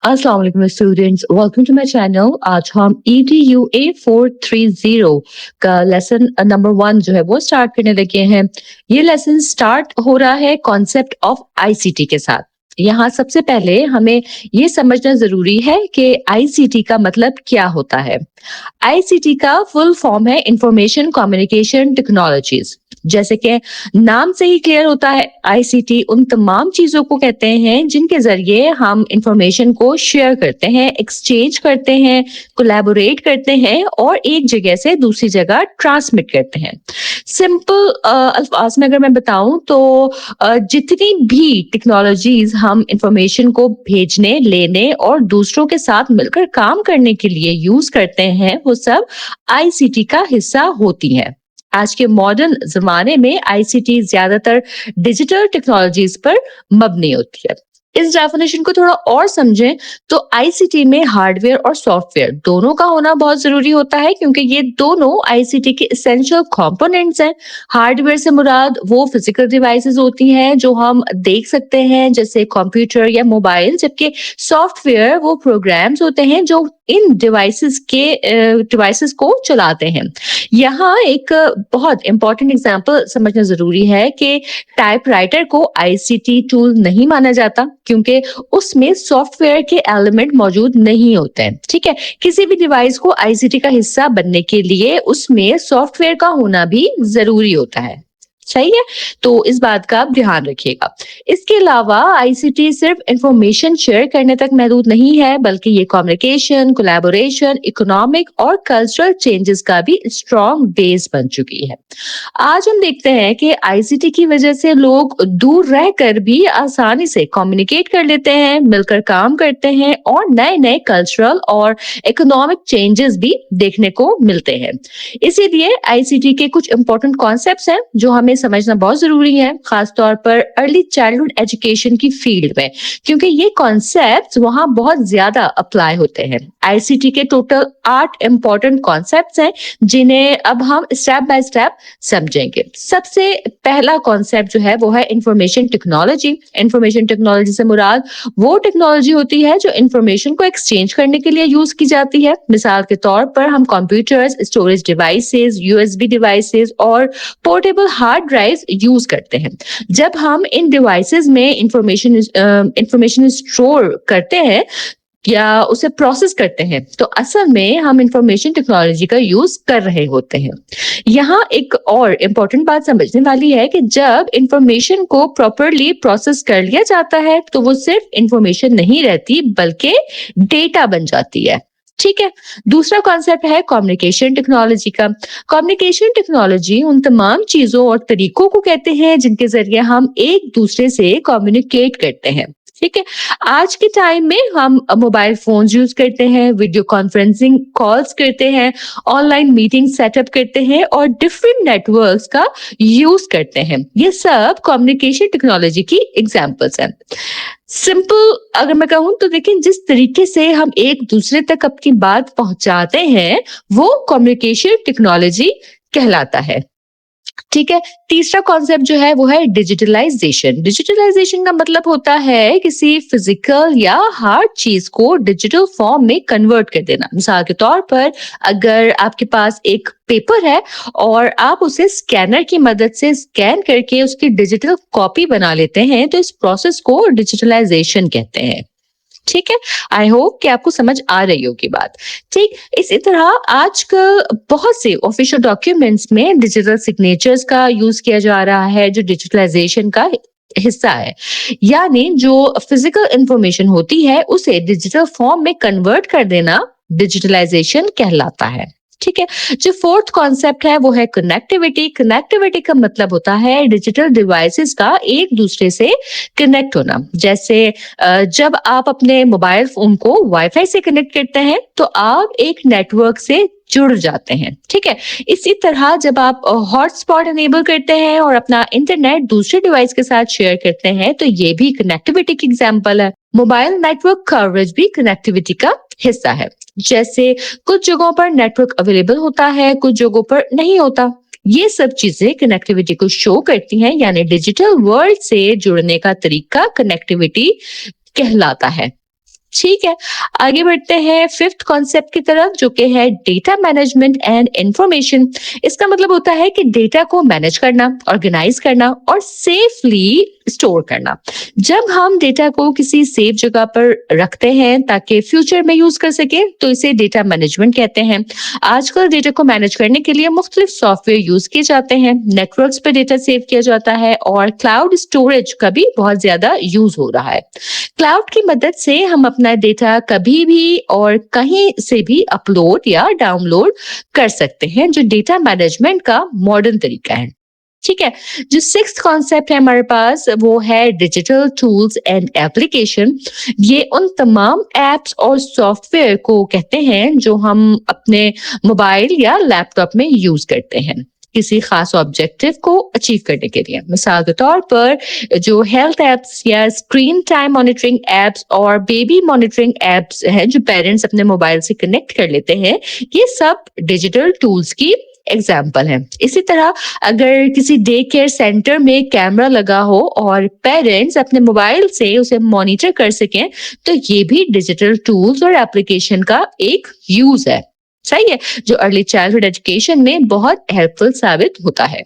अस्सलाम वालेकुम students, welcome to my channel. आज हम EDUA 430 का लेसन नंबर 1 जो है वो स्टार्ट करने लगे हैं। ये लेसन स्टार्ट हो रहा है कॉन्सेप्ट ऑफ ICT के साथ। यहाँ सबसे पहले हमें ये समझना जरूरी है कि ICT का मतलब क्या होता है। ICT का फुल फॉर्म है इंफॉर्मेशन कम्युनिकेशन टेक्नोलॉजीज। जैसे कि नाम से ही क्लियर होता है, ICT उन तमाम चीजों को कहते हैं जिनके जरिए हम इंफॉर्मेशन को शेयर करते हैं, एक्सचेंज करते हैं, कोलैबोरेट करते हैं और एक जगह से दूसरी जगह ट्रांसमिट करते हैं। सिंपल अल्फाज में अगर मैं बताऊं तो जितनी भी टेक्नोलॉजीज हम इंफॉर्मेशन को भेजने, लेने और दूसरों के साथ मिलकर काम करने के लिए यूज करते हैं, वो सब ICT का हिस्सा होती हैं। आज के मॉडर्न जमाने में ICT ज्यादातर डिजिटल टेक्नोलॉजीज पर मबनी होती है। इस डेफिनेशन को थोड़ा और समझें तो ICT में हार्डवेयर और सॉफ्टवेयर दोनों का होना बहुत जरूरी होता है, क्योंकि ये दोनों ICT के एसेंशियल कंपोनेंट्स हैं। हार्डवेयर से मुराद वो फिजिकल डिवाइसेस होती हैं जो हम देख सकते हैं, जैसे कंप्यूटर या मोबाइल, जबकि सॉफ्टवेयर वो प्रोग्राम्स होते हैं जो इन डिवाइसेस को चलाते हैं। यहाँ एक बहुत इंपॉर्टेंट एग्जांपल समझना जरूरी है कि टाइपराइटर को ICT टूल नहीं माना जाता, क्योंकि उसमें सॉफ्टवेयर के एलिमेंट मौजूद नहीं होते हैं। ठीक है, किसी भी डिवाइस को ICT का हिस्सा बनने के लिए उसमें सॉफ्टवेयर का होना भी जरूरी होता है। सही है, तो इस बात का आप ध्यान रखिएगा। इसके अलावा ICT सिर्फ इंफॉर्मेशन शेयर करने तक महदूद नहीं है, बल्कि ये कम्युनिकेशन, कोलैबोरेशन, इकोनॉमिक और कल्चरल चेंजेस का भी स्ट्रॉन्ग बेस बन चुकी है। आज हम देखते हैं कि ICT की वजह से लोग दूर रहकर भी आसानी से कम्युनिकेट कर लेते हैं, मिलकर काम करते हैं और नए नए कल्चरल और इकोनॉमिक चेंजेस भी देखने को मिलते हैं। इसीलिए ICT के कुछ इंपॉर्टेंट कॉन्सेप्ट्स हैं जो हमें समझना बहुत जरूरी है, खासतौर पर अर्ली चाइल्डहुड एजुकेशन की फील्ड में, क्योंकि ये कॉन्सेप्ट्स वहां बहुत ज्यादा अप्लाई होते हैं। ICT के टोटल 8 इंपॉर्टेंट कॉन्सेप्ट्स हैं जिन्हें अब हम स्टेप बाय स्टेप समझेंगे। सबसे पहला कॉन्सेप्ट जो है वो है इंफॉर्मेशन टेक्नोलॉजी। इंफॉर्मेशन टेक्नोलॉजी से मुराद वो टेक्नोलॉजी होती है जो इंफॉर्मेशन को एक्सचेंज करने के लिए यूज की जाती है। मिसाल के तौर पर हम computers, storage devices, USB devices और पोर्टेबल हार्ड ड्राइव यूज करते हैं। जब हम इन डिवाइसेस में इंफॉर्मेशन स्टोर करते हैं या उसे प्रोसेस करते हैं, तो असल में हम इंफॉर्मेशन टेक्नोलॉजी का यूज कर रहे होते हैं। यहाँ एक और इम्पोर्टेंट बात समझने वाली है कि जब इंफॉर्मेशन को प्रॉपरली प्रोसेस कर लिया जाता है तो वो सिर्फ इंफॉर्मेशन नहीं रहती, बल्कि डेटा बन जाती है। ठीक है, दूसरा कॉन्सेप्ट है कम्युनिकेशन टेक्नोलॉजी का। कम्युनिकेशन टेक्नोलॉजी उन तमाम चीजों और तरीकों को कहते हैं जिनके जरिए हम एक दूसरे से कम्युनिकेट करते हैं। ठीक है, आज के टाइम में हम मोबाइल फोन यूज करते हैं, वीडियो कॉन्फ्रेंसिंग कॉल्स करते हैं, ऑनलाइन मीटिंग सेटअप करते हैं और डिफरेंट नेटवर्क्स का यूज करते हैं। ये सब कम्युनिकेशन टेक्नोलॉजी की एग्जांपल्स हैं। सिंपल अगर मैं कहूँ तो देखिए, जिस तरीके से हम एक दूसरे तक अपनी बात पहुंचाते हैं वो कम्युनिकेशन टेक्नोलॉजी कहलाता है। ठीक है, तीसरा कॉन्सेप्ट जो है वो है डिजिटलाइजेशन। डिजिटलाइजेशन का मतलब होता है किसी फिजिकल या हार्ड चीज को डिजिटल फॉर्म में कन्वर्ट कर देना। मिसाल के तौर पर अगर आपके पास एक पेपर है और आप उसे स्कैनर की मदद से स्कैन करके उसकी डिजिटल कॉपी बना लेते हैं, तो इस प्रोसेस को डिजिटलाइजेशन कहते हैं। ठीक है, आई होप कि आपको समझ आ रही होगी बात। ठीक, इसी तरह आजकल बहुत से ऑफिशियल डॉक्यूमेंट्स में डिजिटल सिग्नेचर्स का यूज किया जा रहा है, जो डिजिटलाइजेशन का हिस्सा है। यानी जो फिजिकल इंफॉर्मेशन होती है उसे डिजिटल फॉर्म में कन्वर्ट कर देना डिजिटलाइजेशन कहलाता है। ठीक है, जो फोर्थ कॉन्सेप्ट है वो है कनेक्टिविटी। कनेक्टिविटी का मतलब होता है डिजिटल डिवाइसेस का एक दूसरे से कनेक्ट होना। जैसे जब आप अपने मोबाइल फोन को वाईफाई से कनेक्ट करते हैं तो आप एक नेटवर्क से जुड़ जाते हैं। ठीक है, इसी तरह जब आप हॉटस्पॉट एनेबल करते हैं और अपना इंटरनेट दूसरे डिवाइस के साथ शेयर करते हैं, तो ये भी कनेक्टिविटी की एग्जांपल है। मोबाइल नेटवर्क कवरेज भी कनेक्टिविटी का हिस्सा है। जैसे कुछ जगहों पर नेटवर्क अवेलेबल होता है, कुछ जगहों पर नहीं होता। ये सब चीजें कनेक्टिविटी को शो करती हैं, यानी डिजिटल वर्ल्ड से जुड़ने का तरीका कनेक्टिविटी कहलाता है। ठीक है, आगे बढ़ते हैं फिफ्थ कॉन्सेप्ट की तरफ जो कि है डेटा मैनेजमेंट एंड इंफॉर्मेशन। इसका मतलब होता है कि डेटा को मैनेज करना, ऑर्गेनाइज करना और सेफली स्टोर करना। जब हम डेटा को किसी सेफ जगह पर रखते हैं ताकि फ्यूचर में यूज कर सके तो इसे डेटा मैनेजमेंट कहते हैं। आजकल डेटा को मैनेज करने के लिए मुख्तलिफ सॉफ्टवेयर यूज किए जाते हैं, नेटवर्क्स पर डेटा सेव किया जाता है और क्लाउड स्टोरेज का भी बहुत ज्यादा यूज हो रहा है। क्लाउड की मदद से हम अपना डेटा कभी भी और कहीं से भी अपलोड या डाउनलोड कर सकते हैं, जो डेटा मैनेजमेंट का मॉडर्न तरीका है। ठीक है, जो सिक्स्थ कॉन्सेप्ट है हमारे पास वो है डिजिटल टूल्स एंड एप्लीकेशन। ये उन तमाम एप्स और सॉफ्टवेयर को कहते हैं जो हम अपने मोबाइल या लैपटॉप में यूज करते हैं किसी खास ऑब्जेक्टिव को अचीव करने के लिए। मिसाल के तौर पर जो हेल्थ एप्स या स्क्रीन टाइम मॉनिटरिंग एप्स और बेबी मॉनिटरिंग एप्स हैं जो पेरेंट्स अपने मोबाइल से कनेक्ट कर लेते हैं, ये सब डिजिटल टूल्स की एग्जाम्पल है। इसी तरह अगर किसी डे केयर सेंटर में कैमरा लगा हो और पेरेंट्स अपने मोबाइल से उसे मॉनिटर कर सकें तो ये भी डिजिटल टूल्स और एप्लीकेशन का एक यूज है। सही है, जो अर्ली चाइल्डहुड एजुकेशन में बहुत हेल्पफुल साबित होता है।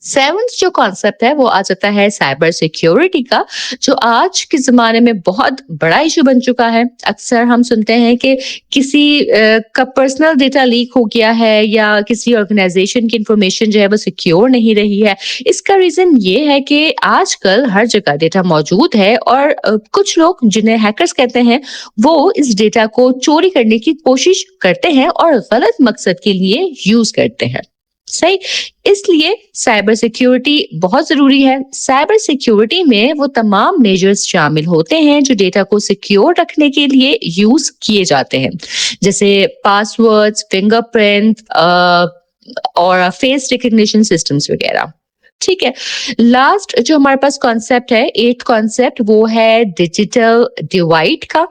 सेवंथ जो कॉन्सेप्ट है वो आ जाता है साइबर सिक्योरिटी का, जो आज के जमाने में बहुत बड़ा इशू बन चुका है। अक्सर हम सुनते हैं कि किसी का पर्सनल डेटा लीक हो गया है या किसी ऑर्गेनाइजेशन की इंफॉर्मेशन जो है वो सिक्योर नहीं रही है। इसका रीजन ये है कि आजकल हर जगह डेटा मौजूद है और कुछ लोग जिन्हें हैकर्स कहते हैं वो इस डेटा को चोरी करने की कोशिश करते हैं और गलत मकसद के लिए यूज करते हैं। सही, इसलिए साइबर सिक्योरिटी बहुत जरूरी है। साइबर सिक्योरिटी में वो तमाम मेजर्स शामिल होते हैं जो डेटा को सिक्योर रखने के लिए यूज किए जाते हैं, जैसे पासवर्ड्स, फिंगरप्रिंट और फेस रिकग्निशन सिस्टम्स वगैरह। ठीक है, लास्ट जो हमारे पास कॉन्सेप्ट है, एट कॉन्सेप्ट, वो है डिजिटल डिवाइड का।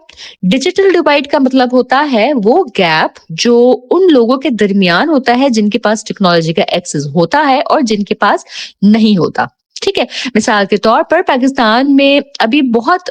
डिजिटल डिवाइड का मतलब होता है वो गैप जो उन लोगों के दरमियान होता है जिनके पास टेक्नोलॉजी का एक्सेस होता है और जिनके पास नहीं होता। ठीक है, मिसाल के तौर पर पाकिस्तान में अभी बहुत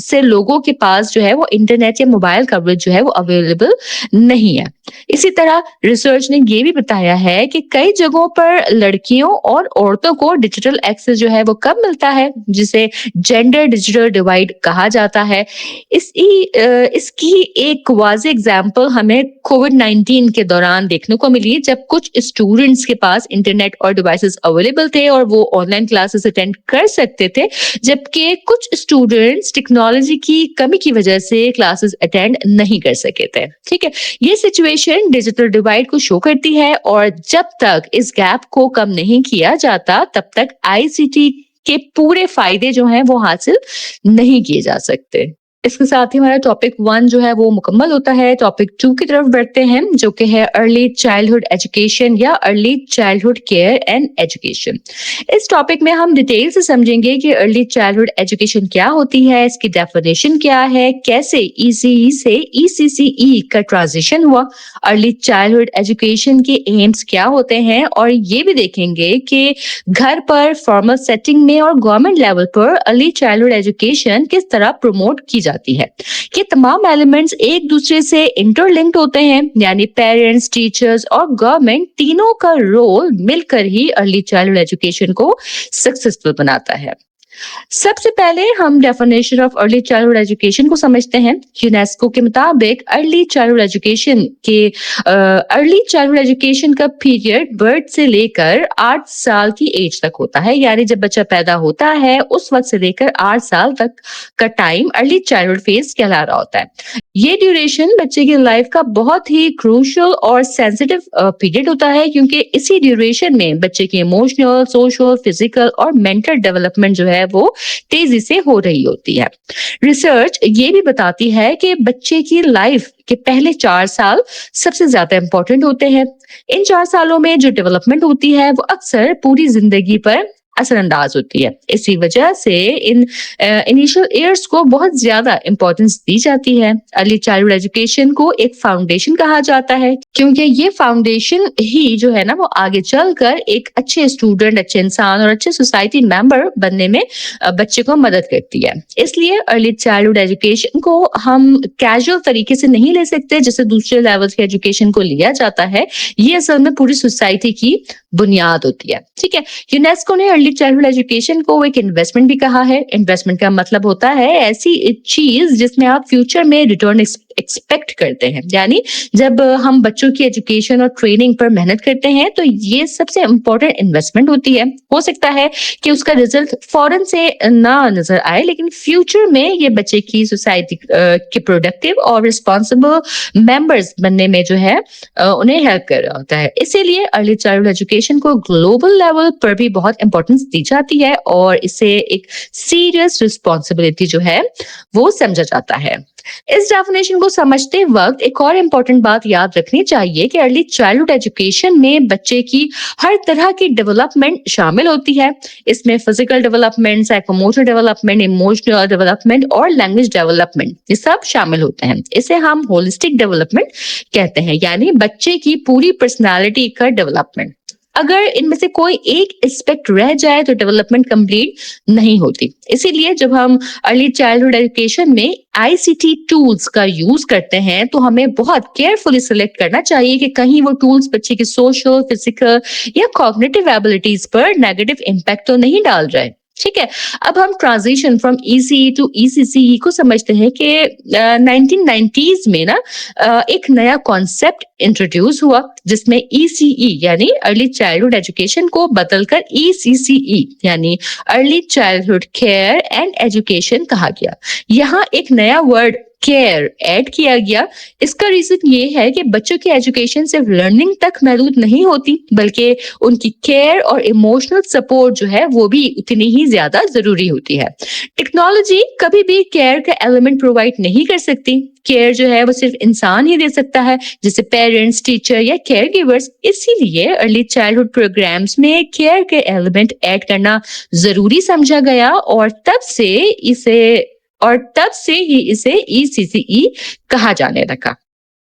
से लोगों के पास जो है वो इंटरनेट या मोबाइल कवरेज जो है वो अवेलेबल नहीं है। इसी तरह रिसर्च ने ये भी बताया है कि कई जगहों पर लड़कियों और औरतों को डिजिटल एक्सेस जो है वो कब मिलता है, जिसे जेंडर डिजिटल डिवाइड कहा जाता है। इसकी एक वाज़े एग्जाम्पल हमें कोविड-19 के दौरान देखने को मिली, जब कुछ स्टूडेंट्स के पास इंटरनेट और डिवाइसेस अवेलेबल थे और वो ऑनलाइन क्लासेस अटेंड कर सकते थे, जबकि कुछ स्टूडेंट्स टेक्नोलॉजी की कमी की वजह से क्लासेस अटेंड नहीं कर सके थे। ठीक है, ये सिचुएशन डिजिटल डिवाइड को शो करती है और जब तक इस गैप को कम नहीं किया जाता तब तक आईसीटी के पूरे फायदे जो हैं वो हासिल नहीं किए जा सकते। इसके साथ ही हमारा टॉपिक 1 जो है वो मुकम्मल होता है। टॉपिक 2 की तरफ बढ़ते हैं जो कि है अर्ली चाइल्डहुड एजुकेशन या early childhood care and education. इस टॉपिक में हम डिटेल से समझेंगे कि अर्ली चाइल्डहुड एजुकेशन क्या होती है, इसकी डेफिनेशन क्या है, कैसे ईसीई से ईसीसीई का ट्रांजिशन हुआ, अर्ली चाइल्डहुड एजुकेशन के एम्स क्या होते हैं और ये भी देखेंगे कि घर पर फॉर्मल सेटिंग में और गवर्नमेंट लेवल पर अर्ली चाइल्डहुड एजुकेशन किस तरह प्रमोट की जाती है। ये तमाम एलिमेंट्स एक दूसरे से इंटरलिंक्ड होते हैं, यानी पेरेंट्स, टीचर्स और गवर्नमेंट तीनों का रोल मिलकर ही अर्ली चाइल्डहुड एजुकेशन को सक्सेसफुल बनाता है। सबसे पहले हम definition of early childhood education को समझते हैं। यूनेस्को के मुताबिक अर्ली चाइल्डहुड एजुकेशन का पीरियड बर्थ से लेकर 8 साल की एज तक होता है, यानी जब बच्चा पैदा होता है उस वक्त से लेकर 8 साल तक का टाइम अर्ली चाइल्डहुड फेज कहला रहा होता है। ये ड्यूरेशन बच्चे की लाइफ का बहुत ही क्रूशियल और सेंसिटिव पीरियड होता है, क्योंकि इसी ड्यूरेशन में बच्चे की इमोशनल, सोशल, फिजिकल और मेंटल डेवलपमेंट जो है वो तेजी से हो रही होती है। रिसर्च ये भी बताती है कि बच्चे की लाइफ के पहले 4 साल सबसे ज्यादा इंपॉर्टेंट होते हैं। इन 4 सालों में जो डेवलपमेंट होती है वो अक्सर पूरी जिंदगी पर असरअंदाज होती है। इसी वजह से इन इनिशियल ईयर्स को बहुत ज्यादा इंपॉर्टेंस दी जाती है। अर्ली चाइल्डहुड एजुकेशन को एक फाउंडेशन कहा जाता है, क्योंकि ये फाउंडेशन ही जो है ना वो आगे चलकर एक अच्छे स्टूडेंट, अच्छे इंसान और अच्छे सोसाइटी मेंबर बनने में बच्चे को मदद करती है। इसलिए अर्ली चाइल्डहुड एजुकेशन को हम कैजुअल तरीके से नहीं ले सकते जैसे दूसरे लेवल के एजुकेशन को लिया जाता है। ये असल में पूरी सोसाइटी की बुनियाद होती है। ठीक है, यूनेस्को ने अर्ली चाइल्डहुड एजुकेशन को एक इन्वेस्टमेंट भी कहा है। इन्वेस्टमेंट का मतलब होता है ऐसी चीज जिसमें आप फ्यूचर में रिटर्न एक्सपेक्ट करते हैं। यानी जब हम बच्चों की एजुकेशन और ट्रेनिंग पर मेहनत करते हैं तो ये सबसे इंपॉर्टेंट इन्वेस्टमेंट होती है। हो सकता है कि उसका रिजल्ट फौरन से ना नजर आए, लेकिन फ्यूचर में ये बच्चे की सोसाइटी के प्रोडक्टिव और रिस्पॉन्सिबल मेंबर्स बनने में जो है उन्हें हेल्प कर रहा होता है। इसीलिए अर्ली चाइल्डहुड एजुकेशन को ग्लोबल लेवल पर भी बहुत इंपॉर्टेंस दी जाती है और इसे एक सीरियस रिस्पॉन्सिबिलिटी जो है वो समझा जाता है। इस डेफिनेशन को समझते वक्त एक और इम्पोर्टेंट बात याद रखनी चाहिए कि अर्ली चाइल्डहुड एजुकेशन में बच्चे की हर तरह की डेवलपमेंट शामिल होती है। इसमें physical development, psychomotor development, emotional development और लैंग्वेज डेवलपमेंट ये सब शामिल होते हैं। इसे हम होलिस्टिक डेवलपमेंट कहते हैं, यानी बच्चे की पूरी पर्सनालिटी का डेवलपमेंट। अगर इनमें से कोई एक एस्पेक्ट रह जाए तो डेवलपमेंट कंप्लीट नहीं होती। इसीलिए जब हम अर्ली चाइल्डहुड एजुकेशन में आईसीटी टूल्स का यूज करते हैं तो हमें बहुत केयरफुली सिलेक्ट करना चाहिए कि कहीं वो टूल्स बच्चे की सोशल, फिजिकल या कॉग्निटिव एबिलिटीज पर नेगेटिव इम्पैक्ट तो नहीं डाल रहे। ठीक है, अब हम transition from ECE to ECCE को समझते हैं कि 1990s में ना एक नया कॉन्सेप्ट इंट्रोड्यूस हुआ जिसमें ईसीई यानी अर्ली चाइल्डहुड एजुकेशन को बदलकर ईसीसीई यानी early childhood care and education कहा गया। यहाँ एक नया वर्ड केयर ऐड किया गया। इसका रीजन ये है कि बच्चों की एजुकेशन सिर्फ लर्निंग तक महदूद नहीं होती, बल्कि उनकी केयर और इमोशनल सपोर्ट जो है वो भी उतनी ही ज्यादा जरूरी होती है। टेक्नोलॉजी कभी भी केयर का एलिमेंट प्रोवाइड नहीं कर सकती। केयर जो है वो सिर्फ इंसान ही दे सकता है, जैसे पेरेंट्स, टीचर या केयर गिवर्स। इसीलिए अर्ली चाइल्डहुड प्रोग्राम्स में केयर के एलिमेंट ऐड करना जरूरी समझा गया और तब से ही इसे ईसीसीई कहा जाने लगा।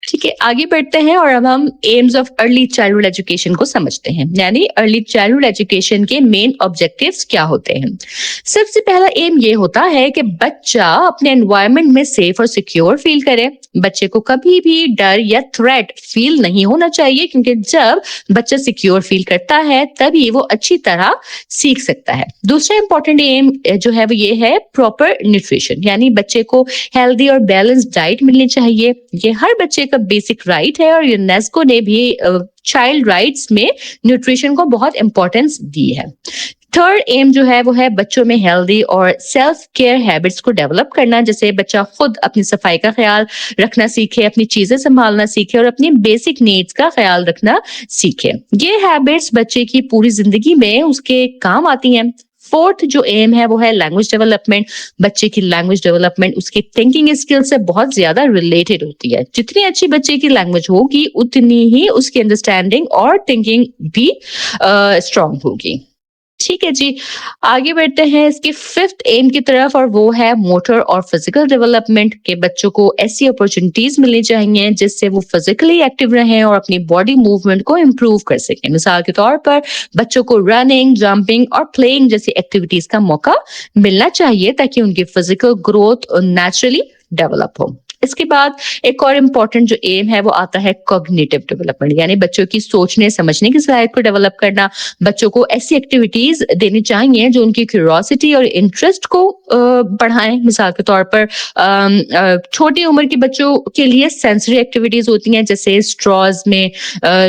ठीक है, आगे बढ़ते हैं और अब हम AIIMS of early childhood education को समझते हैं, यानी अर्ली चाइल्डहुड एजुकेशन के मेन ऑब्जेक्टिव्स क्या होते हैं। सबसे पहला एम ये होता है कि बच्चा अपने एनवायरनमेंट में सेफ और सिक्योर फील करे। बच्चे को कभी भी डर या थ्रेट फील नहीं होना चाहिए, क्योंकि जब बच्चा सिक्योर फील करता है तभी वो अच्छी तरह सीख सकता है। दूसरा इंपॉर्टेंट एम जो है वो ये है प्रॉपर न्यूट्रिशन, यानी बच्चे को हेल्दी और बैलेंस्ड डाइट मिलनी चाहिए। ये हर बच्चे का बेसिक राइट है और यूनेस्को ने भी चाइल्ड राइट्स में न्यूट्रिशन को बहुत इंपॉर्टेंस दी है। थर्ड एम जो है वो है बच्चों में हेल्दी और सेल्फ केयर हैबिट्स को डेवलप करना, जैसे बच्चा खुद अपनी सफाई का ख्याल रखना सीखे, अपनी चीजें संभालना सीखे और अपनी बेसिक नीड्स का ख्याल रखना सीखे। ये हैबिट्स बच्चे की पूरी जिंदगी में उसके काम आती हैं। फोर्थ जो एम है वो है लैंग्वेज डेवलपमेंट। बच्चे की लैंग्वेज डेवलपमेंट उसकी थिंकिंग स्किल से बहुत ज्यादा रिलेटेड होती है। जितनी अच्छी बच्चे की लैंग्वेज होगी उतनी ही उसकी अंडरस्टैंडिंग और थिंकिंग भी स्ट्रांग होगी। ठीक है जी, आगे बढ़ते हैं इसके फिफ्थ एम की तरफ और वो है मोटर और फिजिकल डेवलपमेंट के। बच्चों को ऐसी अपॉर्चुनिटीज मिलनी चाहिए जिससे वो फिजिकली एक्टिव रहें और अपनी बॉडी मूवमेंट को इम्प्रूव कर सकें। मिसाल के तौर पर बच्चों को रनिंग, जंपिंग और प्लेइंग जैसी एक्टिविटीज का मौका मिलना चाहिए ताकि उनकी फिजिकल ग्रोथ नेचुरली डेवलप हो। इसके बाद एक और इम्पॉर्टेंट जो एम है वो आता है कॉग्निटिव डेवलपमेंट, यानी बच्चों की सोचने समझने की सलाहियत को डेवलप करना। बच्चों को ऐसी एक्टिविटीज देनी चाहिए जो उनकी क्यूरियोसिटी और इंटरेस्ट को बढ़ाएं। मिसाल के तौर पर छोटी उम्र के बच्चों के लिए सेंसरी एक्टिविटीज होती हैं, जैसे स्ट्रॉज में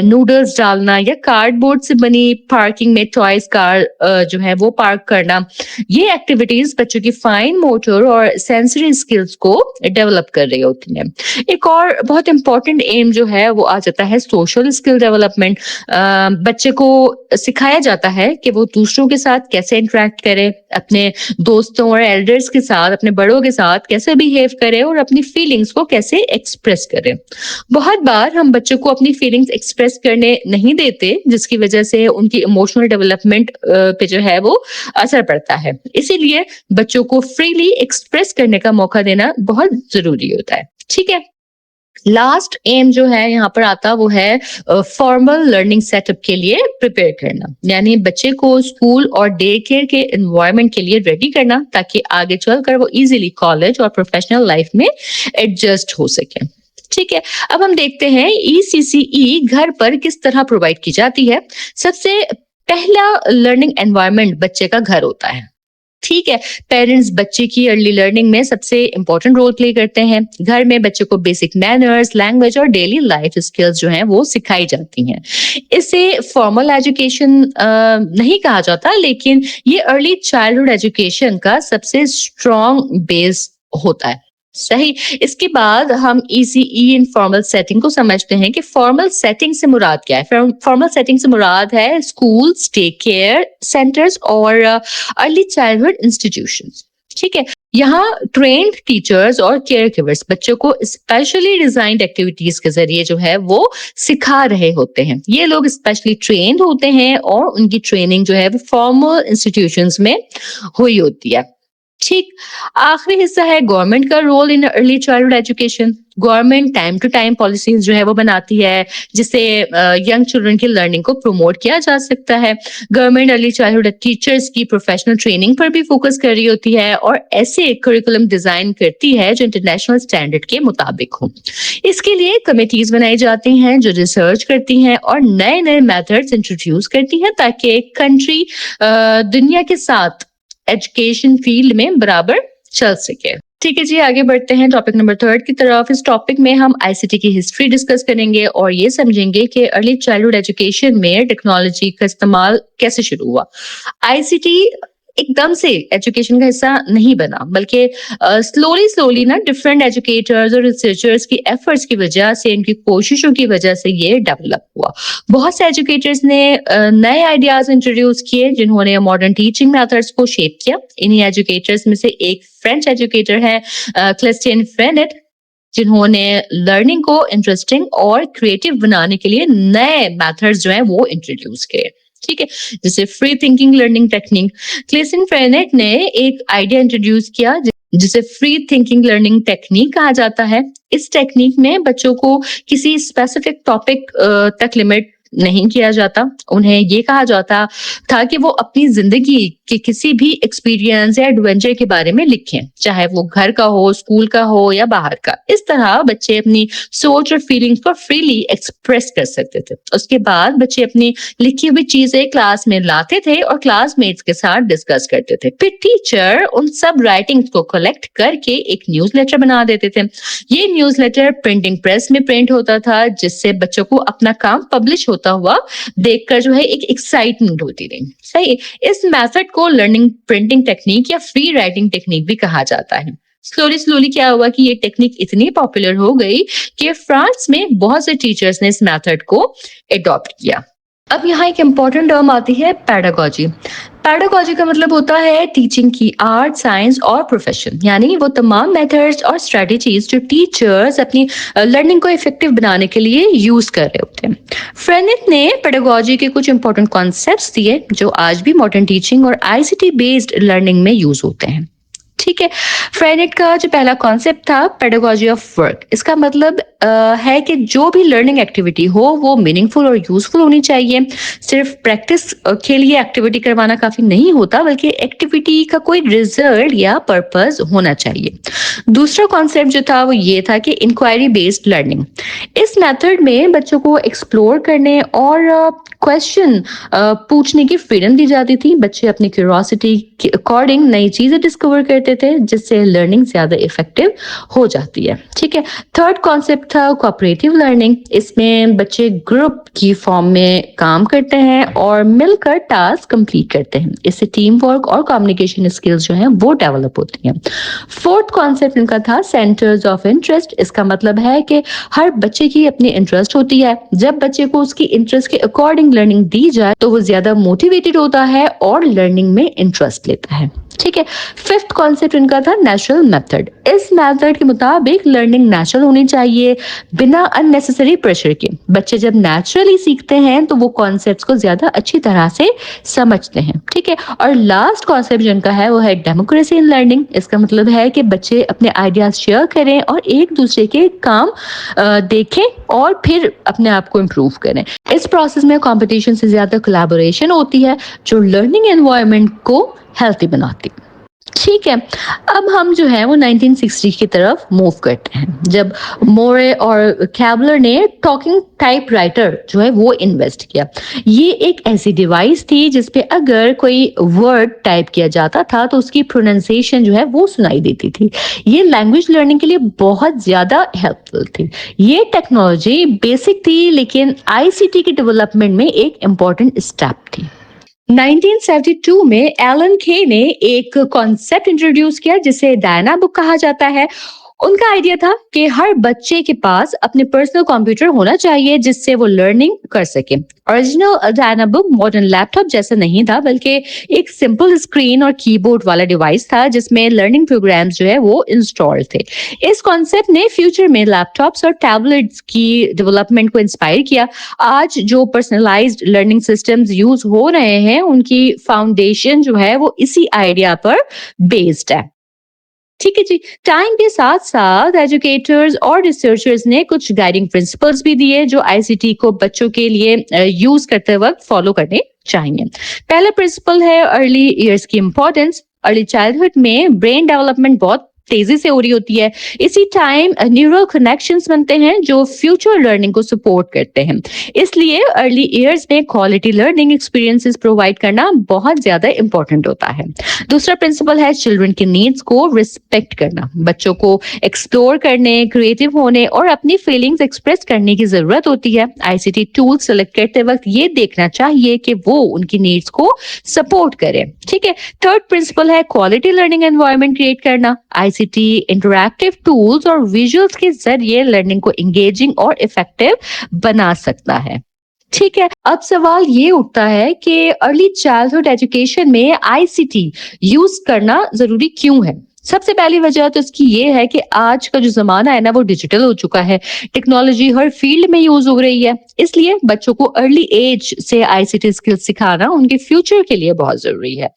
नूडल्स डालना या कार्डबोर्ड से बनी पार्किंग में टॉयज कार जो है वो पार्क करना। ये एक्टिविटीज बच्चों की फाइन मोटर और सेंसरी स्किल्स को डेवलप कर रही रही होती हैं। एक और बहुत इम्पोर्टेंट एम जो है वो आ जाता है सोशल स्किल डेवलपमेंट। बच्चे को सिखाया जाता है कि वो दूसरों के साथ कैसे इंटरेक्ट करे, अपने दोस्तों और एल्डर्स के साथ, अपने बड़ों के साथ कैसे बिहेव करे और अपनी फीलिंग्स को कैसे एक्सप्रेस करे। बहुत बार हम बच्चों को अपनी फीलिंग्स एक्सप्रेस करने नहीं देते, जिसकी वजह से उनकी इमोशनल डेवलपमेंट पे जो है वो असर पड़ता है। इसीलिए बच्चों को फ्रीली एक्सप्रेस करने का मौका देना बहुत जरूरी होता है। ठीक है, लास्ट एम जो है यहाँ पर आता वो है फॉर्मल लर्निंग सेटअप के लिए प्रिपेयर करना, यानी बच्चे को स्कूल और डे केयर के एनवायरनमेंट के लिए रेडी करना ताकि आगे चलकर वो इजीली कॉलेज और प्रोफेशनल लाइफ में एडजस्ट हो सके। ठीक है, अब हम देखते हैं ECCE घर पर किस तरह प्रोवाइड की जाती है। सबसे पहला लर्निंग एनवायरनमेंट बच्चे का घर होता है। ठीक है, पेरेंट्स बच्चे की अर्ली लर्निंग में सबसे इंपॉर्टेंट रोल प्ले करते हैं। घर में बच्चे को बेसिक मैनर्स, लैंग्वेज और डेली लाइफ स्किल्स जो हैं वो सिखाई जाती हैं। इसे फॉर्मल एजुकेशन नहीं कहा जाता, लेकिन ये अर्ली चाइल्डहुड एजुकेशन का सबसे स्ट्रॉन्ग बेस होता है। सही। इसके बाद हम ECE इन फॉर्मल सेटिंग को समझते हैं कि फॉर्मल सेटिंग से मुराद क्या है। फॉर्मल सेटिंग से मुराद है स्कूल्स, डे केयर सेंटर्स और अर्ली चाइल्डहुड इंस्टीट्यूशंस। ठीक है, यहाँ ट्रेन्ड टीचर्स और केयर गिवर्स बच्चों को स्पेशली डिजाइंड एक्टिविटीज के जरिए जो है वो सिखा रहे होते हैं। ये लोग स्पेशली ट्रेन्ड होते हैं और उनकी ट्रेनिंग जो है वो फॉर्मल इंस्टीट्यूशंस में हुई होती है। ठीक, आखिरी हिस्सा है गवर्नमेंट का role in early childhood education. Government time to time policies जो है वो बनाती है जिससे यंग चिल्ड्रन की लर्निंग को प्रमोट किया जा सकता है। गवर्नमेंट अर्ली चाइल्डहुड टीचर्स की प्रोफेशनल ट्रेनिंग पर भी फोकस कर रही होती है और ऐसे करिकुलम डिजाइन करती है जो इंटरनेशनल स्टैंडर्ड के मुताबिक हो। इसके लिए कमेटीज बनाई जाती हैं जो रिसर्च करती हैं और नए नए मेथड्स इंट्रोड्यूस करती हैं ताकि कंट्री दुनिया के साथ एजुकेशन फील्ड में बराबर चल सके। ठीक है जी, आगे बढ़ते हैं टॉपिक नंबर 3 की तरफ। इस टॉपिक में हम ICT की हिस्ट्री डिस्कस करेंगे और ये समझेंगे कि अर्ली चाइल्डहुड एजुकेशन में टेक्नोलॉजी का इस्तेमाल कैसे शुरू हुआ। ICT एकदम से एजुकेशन का हिस्सा नहीं बना, बल्कि स्लोली ना डिफरेंट एजुकेटर्स और रिसर्चर्स की एफर्ट्स की वजह से, इनकी कोशिशों की वजह से ये डेवलप हुआ। बहुत से एजुकेटर्स ने नए आइडियाज इंट्रोड्यूस किए जिन्होंने मॉडर्न टीचिंग मेथड्स को शेप किया। इन्हीं एजुकेटर्स में से एक फ्रेंच एजुकेटर है क्रिस्टियन फ्रेनेट, जिन्होंने लर्निंग को इंटरेस्टिंग और क्रिएटिव बनाने के लिए नए मेथड्स जो है वो इंट्रोड्यूस किए। ठीक है, जैसे free thinking learning technique. Christian Freinet ने एक आइडिया इंट्रोड्यूस किया जिसे फ्री थिंकिंग लर्निंग टेक्निक कहा जाता है। इस टेक्निक में बच्चों को किसी स्पेसिफिक टॉपिक तक लिमिट नहीं किया जाता। उन्हें ये कहा जाता था कि वो अपनी जिंदगी के किसी भी एक्सपीरियंस या एडवेंचर के बारे में लिखें, चाहे वो घर का हो, स्कूल का हो या बाहर का। इस तरह बच्चे अपनी सोच और फीलिंग्स को फ्रीली एक्सप्रेस कर सकते थे। उसके बाद बच्चे अपनी लिखी हुई चीजें क्लास में लाते थे और क्लासमेट्स के साथ डिस्कस करते थे। फिर टीचर उन सब राइटिंग्स को कलेक्ट करके एक न्यूज़लेटर बना देते थे। ये न्यूज़लेटर प्रिंटिंग प्रेस में प्रिंट होता था, जिससे बच्चों को अपना काम पब्लिश होता हुआ देखकर जो है एक एक्साइटमेंट होती रही। सही, इस मेथड को लर्निंग प्रिंटिंग टेक्निक या फ्री राइटिंग टेक्निक भी कहा जाता है। स्लोली क्या हुआ कि ये टेक्निक इतनी पॉपुलर हो गई कि फ्रांस में बहुत से टीचर्स ने इस मेथड को एडॉप्ट किया। अब यहाँ एक इम्पॉर्टेंट टर्म आती है पेडागोजी। पेडागोजी का मतलब होता है टीचिंग की आर्ट, साइंस और प्रोफेशन, यानी वो तमाम मेथड्स और स्ट्रेटजीज जो टीचर्स अपनी लर्निंग को इफेक्टिव बनाने के लिए यूज कर रहे होते हैं। फ्रेनेट ने पेडागोजी के कुछ इंपॉर्टेंट कॉन्सेप्ट्स दिए जो आज भी मॉडर्न टीचिंग और ICT बेस्ड लर्निंग में यूज होते हैं। ठीक है, फ्रेनेट का जो पहला कॉन्सेप्ट था पेडागोजी ऑफ वर्क। इसका मतलब है कि जो भी लर्निंग एक्टिविटी हो वो मीनिंगफुल और यूजफुल होनी चाहिए। सिर्फ प्रैक्टिस के लिए एक्टिविटी करवाना काफी नहीं होता, बल्कि एक्टिविटी का कोई रिजल्ट या पर्पस होना चाहिए। दूसरा कॉन्सेप्ट जो था वो ये था कि इंक्वायरी बेस्ड लर्निंग। इस मेथड में बच्चों को एक्सप्लोर करने और क्वेश्चन पूछने की फ्रीडम दी जाती थी। बच्चे अपनी क्यूरियोसिटी के अकॉर्डिंग नई चीजें डिस्कवर करते थे, जिससे लर्निंग ज्यादा इफेक्टिव हो जाती है। ठीक है। थर्ड कॉन्सेप्ट था कोऑपरेटिव लर्निंग। इसमें बच्चे ग्रुप की फॉर्म में काम करते हैं और मिलकर टास्क कंप्लीट करते हैं। इससे टीम वर्क और कम्युनिकेशन स्किल्स जो हैं वो डेवलप होती हैं। फोर्थ कॉन्सेप्ट इनका था सेंटर्स ऑफ इंटरेस्ट। इसका मतलब है कि हर बच्चे की अपनी इंटरेस्ट होती है। जब बच्चे को उसकी इंटरेस्ट के अकॉर्डिंग लर्निंग दी जाए तो वो ज्यादा मोटिवेटेड होता है और लर्निंग में इंटरेस्ट लेता है। ठीक है। फिफ्थ कॉन्सेप्ट इनका था नेचुरल मेथड। इस मेथड के मुताबिक लर्निंग नेचुरल होनी चाहिए, बिना अननेसेसरी प्रेशर के। बच्चे जब नेचुरली सीखते हैं तो वो कॉन्सेप्ट्स को ज्यादा अच्छी तरह से समझते हैं। ठीक है। और लास्ट कॉन्सेप्ट जिनका है वो है डेमोक्रेसी इन लर्निंग। इसका मतलब है कि बच्चे अपने आइडियाज शेयर करें और एक दूसरे के काम देखें और फिर अपने आप को इम्प्रूव करें। इस प्रोसेस में कंपटीशन से ज्यादा कोलैबोरेशन होती है, जो लर्निंग एनवायरनमेंट को हेल्थी बनाती है। ठीक है। अब हम जो है वो 1960 की तरफ मूव करते हैं, जब मोरे और कैबलर ने टॉकिंग टाइपराइटर जो है वो इन्वेस्ट किया। ये एक ऐसी डिवाइस थी जिसपे अगर कोई वर्ड टाइप किया जाता था तो उसकी प्रोनाउंसिएशन जो है वो सुनाई देती थी। ये लैंग्वेज लर्निंग के लिए बहुत ज्यादा हेल्पफुल थी। ये टेक्नोलॉजी बेसिक थी लेकिन आईसीटी के डेवलपमेंट में एक इम्पॉर्टेंट स्टेप थी। 1972 में एलन के ने एक कॉन्सेप्ट इंट्रोड्यूस किया जिसे डायना बुक कहा जाता है। उनका आइडिया था कि हर बच्चे के पास अपने पर्सनल कंप्यूटर होना चाहिए जिससे वो लर्निंग कर सके। Original Diana book modern laptop जैसा नहीं था, बल्कि एक सिंपल स्क्रीन और कीबोर्ड वाला डिवाइस था जिसमें लर्निंग प्रोग्राम्स जो है वो इंस्टॉल थे। इस कॉन्सेप्ट ने फ्यूचर में लैपटॉप्स और टैबलेट्स की डेवलपमेंट को इंस्पायर किया। आज जो पर्सनलाइज्ड लर्निंग सिस्टम्स यूज हो रहे हैं उनकी फाउंडेशन जो है वो इसी आइडिया पर बेस्ड है। ठीक है जी। टाइम के साथ साथ एजुकेटर्स और रिसर्चर्स ने कुछ गाइडिंग प्रिंसिपल्स भी दिए जो आईसीटी को बच्चों के लिए यूज करते वक्त फॉलो करने चाहिए। पहला प्रिंसिपल है अर्ली ईयर्स की इंपॉर्टेंस। अर्ली चाइल्डहुड में ब्रेन डेवलपमेंट बहुत तेजी से हो रही होती है। इसी टाइम न्यूरल कनेक्शंस बनते हैं जो फ्यूचर लर्निंग को सपोर्ट करते हैं। इसलिए अर्ली ईयर्स में क्वालिटी लर्निंग एक्सपीरियंसेस प्रोवाइड करना बहुत ज्यादा इंपॉर्टेंट होता है। दूसरा प्रिंसिपल है चिल्ड्रन की नीड्स को रिस्पेक्ट करना। बच्चों को एक्सप्लोर करने, क्रिएटिव होने और अपनी फीलिंग्स एक्सप्रेस करने की जरूरत होती है। आईसीटी टूल सेलेक्ट करते वक्त ये देखना चाहिए कि वो उनकी नीड्स को सपोर्ट करे। ठीक है। थर्ड प्रिंसिपल है क्वालिटी लर्निंग एनवायरनमेंट क्रिएट करना। आईसीटी इंटरैक्टिव टूल्स और विजुअल्स के जरिए लर्निंग को एंगेजिंग और इफेक्टिव बना सकता है। ठीक है। अब सवाल ये उठता है कि अर्ली चाइल्डहुड एजुकेशन में आईसीटी यूज करना जरूरी क्यों है। सबसे पहली वजह तो इसकी ये है कि आज का जो जमाना है ना वो डिजिटल हो चुका है। टेक्नोलॉजी हर फील्ड में यूज हो रही है, इसलिए बच्चों को अर्ली एज से आईसीटी स्किल्स सिखाना उनके फ्यूचर के लिए बहुत जरूरी है।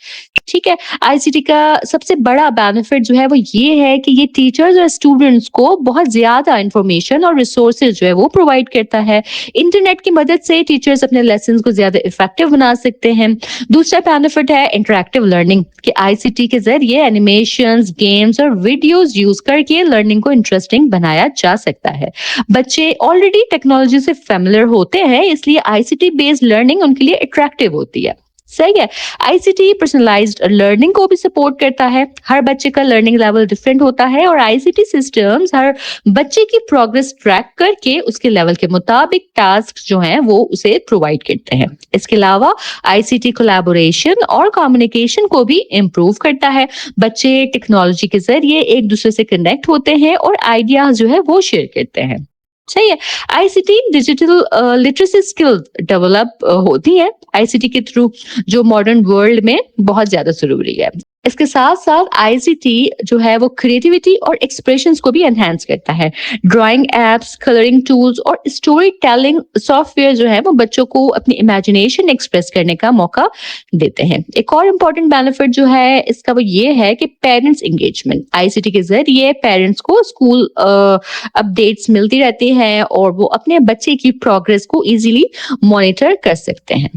ठीक है। आईसीटी का सबसे बड़ा बेनिफिट जो है वो ये है कि ये टीचर्स और स्टूडेंट्स को बहुत ज्यादा इंफॉर्मेशन और रिसोर्सेज जो है वो प्रोवाइड करता है। इंटरनेट की मदद से टीचर्स अपने लेसन को ज्यादा इफेक्टिव बना सकते हैं। दूसरा बेनिफिट है इंटरैक्टिव लर्निंग कि आईसीटी के जरिए एनिमेशंस, गेम्स और वीडियोस यूज करके लर्निंग को इंटरेस्टिंग बनाया जा सकता है। बच्चे ऑलरेडी टेक्नोलॉजी से फेमिलियर होते हैं, इसलिए आईसीटी बेस्ड लर्निंग उनके लिए अट्रैक्टिव होती है। सही है। आईसीटी पर्सनलाइज्ड लर्निंग को भी सपोर्ट करता है। हर बच्चे का लर्निंग लेवल डिफरेंट होता है और आईसीटी सिस्टम्स हर बच्चे की प्रोग्रेस ट्रैक करके उसके लेवल के मुताबिक टास्क जो हैं वो उसे प्रोवाइड करते हैं। इसके अलावा आईसीटी कोलैबोरेशन और कम्युनिकेशन को भी इम्प्रूव करता है। बच्चे टेक्नोलॉजी के जरिए एक दूसरे से कनेक्ट होते हैं और आइडियाज जो है वो शेयर करते हैं। सही है। ICT digital literacy skill develop होती है आईसीटी के थ्रू, जो मॉडर्न वर्ल्ड में बहुत ज्यादा जरूरी है। इसके साथ साथ आईसीटी जो है वो क्रिएटिविटी और एक्सप्रेशंस को भी एनहांस करता है। ड्राइंग एप्स, कलरिंग टूल्स और स्टोरी टेलिंग सॉफ्टवेयर जो है वो बच्चों को अपनी इमेजिनेशन एक्सप्रेस करने का मौका देते हैं। एक और इम्पोर्टेंट बेनिफिट जो है इसका वो ये है कि पेरेंट्स एंगेजमेंट। आईसीटी के जरिए पेरेंट्स को स्कूल अपडेट्स मिलती रहती हैं और वो अपने बच्चे की प्रोग्रेस को इजीली मॉनिटर कर सकते हैं।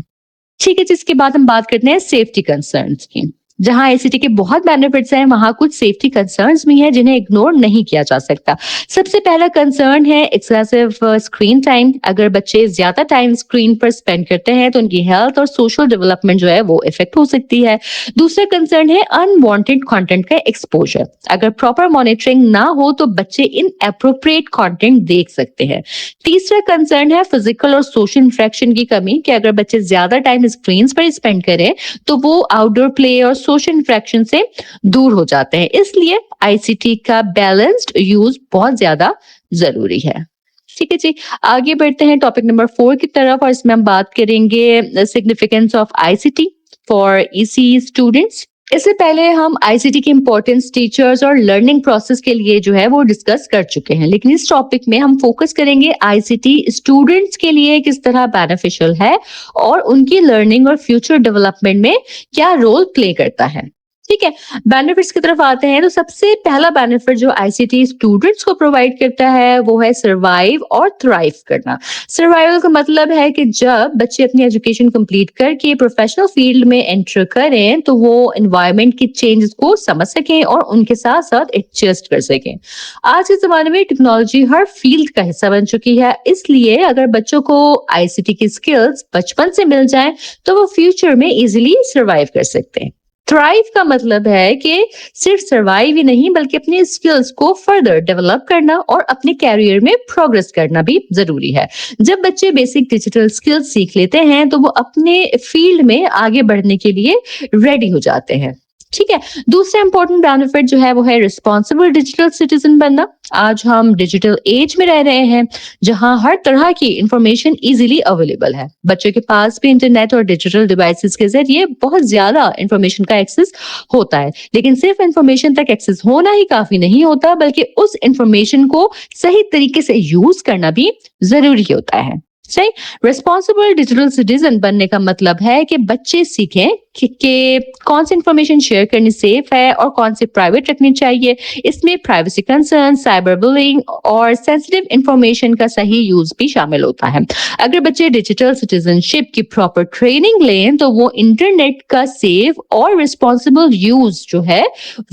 ठीक है। जिसके बाद हम बात करते हैं सेफ्टी कंसर्न्स की। जहाँ आईसीटी के बहुत बेनिफिट्स हैं, वहाँ कुछ सेफ्टी कंसर्न्स भी हैं जिन्हें इग्नोर नहीं किया जा सकता। सबसे पहला कंसर्न है एक्सेसिव स्क्रीन टाइम। अगर बच्चे ज्यादा टाइम स्क्रीन पर स्पेंड करते हैं तो उनकी हेल्थ और सोशल डेवलपमेंट जो है वो इफेक्ट हो सकती है। दूसरा कंसर्न है अनवांटेड कंटेंट का एक्सपोजर। अगर प्रॉपर मॉनिटरिंग ना हो तो बच्चे इन अप्रोप्रिएट कंटेंट देख सकते हैं। तीसरा कंसर्न है फिजिकल और सोशल इंटरेक्शन की कमी, कि अगर बच्चे ज्यादा टाइम स्क्रीन पर स्पेंड करें तो वो आउटडोर प्ले और सोशल इंटरेक्शन से दूर हो जाते हैं। इसलिए आईसीटी का बैलेंस्ड यूज बहुत ज्यादा जरूरी है। ठीक है जी, आगे बढ़ते हैं टॉपिक नंबर 4 की तरफ, और इसमें हम बात करेंगे significance of ICT for EC students. इससे पहले हम आईसीटी की इंपॉर्टेंस टीचर्स और लर्निंग प्रोसेस के लिए जो है वो डिस्कस कर चुके हैं, लेकिन इस टॉपिक में हम फोकस करेंगे आईसीटी स्टूडेंट्स के लिए किस तरह बेनिफिशियल है और उनकी लर्निंग और फ्यूचर डेवलपमेंट में क्या रोल प्ले करता है। ठीक है, बेनिफिट्स की तरफ आते हैं तो सबसे पहला बेनिफिट जो आईसीटी स्टूडेंट्स को प्रोवाइड करता है वो है सर्वाइव और थ्राइव करना। सर्वाइवल का मतलब है कि जब बच्चे अपनी एजुकेशन कंप्लीट करके प्रोफेशनल फील्ड में एंटर करें तो वो एनवायरनमेंट की चेंजेस को समझ सकें और उनके साथ साथ एडजस्ट कर सकें। आज के जमाने में टेक्नोलॉजी हर फील्ड का हिस्सा बन चुकी है, इसलिए अगर बच्चों को आईसीटी की स्किल्स बचपन से मिल जाए तो वो फ्यूचर में इजिली सर्वाइव कर सकते हैं। थ्राइव का मतलब है कि सिर्फ सर्वाइव ही नहीं बल्कि अपनी स्किल्स को फर्दर डेवलप करना और अपने कैरियर में प्रोग्रेस करना भी जरूरी है। जब बच्चे बेसिक डिजिटल स्किल्स सीख लेते हैं तो वो अपने फील्ड में आगे बढ़ने के लिए रेडी हो जाते हैं। ठीक है, दूसरा इंपॉर्टेंट बेनिफिट जो है वो है रिस्पॉन्सिबल डिजिटल सिटीजन बनना। आज हम डिजिटल एज में रह रहे हैं जहां हर तरह की इंफॉर्मेशन इजीली अवेलेबल है। बच्चों के पास भी इंटरनेट और डिजिटल डिवाइसेस के जरिए बहुत ज्यादा इंफॉर्मेशन का एक्सेस होता है, लेकिन सिर्फ इंफॉर्मेशन तक एक्सेस होना ही काफी नहीं होता बल्कि उस इंफॉर्मेशन को सही तरीके से यूज करना भी जरूरी होता है। सही, रिस्पॉन्सिबल डिजिटल सिटीजन बनने का मतलब है कि बच्चे सीखें कि कौन सी इंफॉर्मेशन शेयर करनी सेफ है और कौन सी प्राइवेट रखनी चाहिए। इसमें प्राइवेसी कंसर्न, साइबर बुलिंग और सेंसिटिव इंफॉर्मेशन का सही यूज भी शामिल होता है। अगर बच्चे डिजिटल सिटीजनशिप की प्रॉपर ट्रेनिंग लें तो वो इंटरनेट का सेफ और रिस्पॉन्सिबल यूज जो है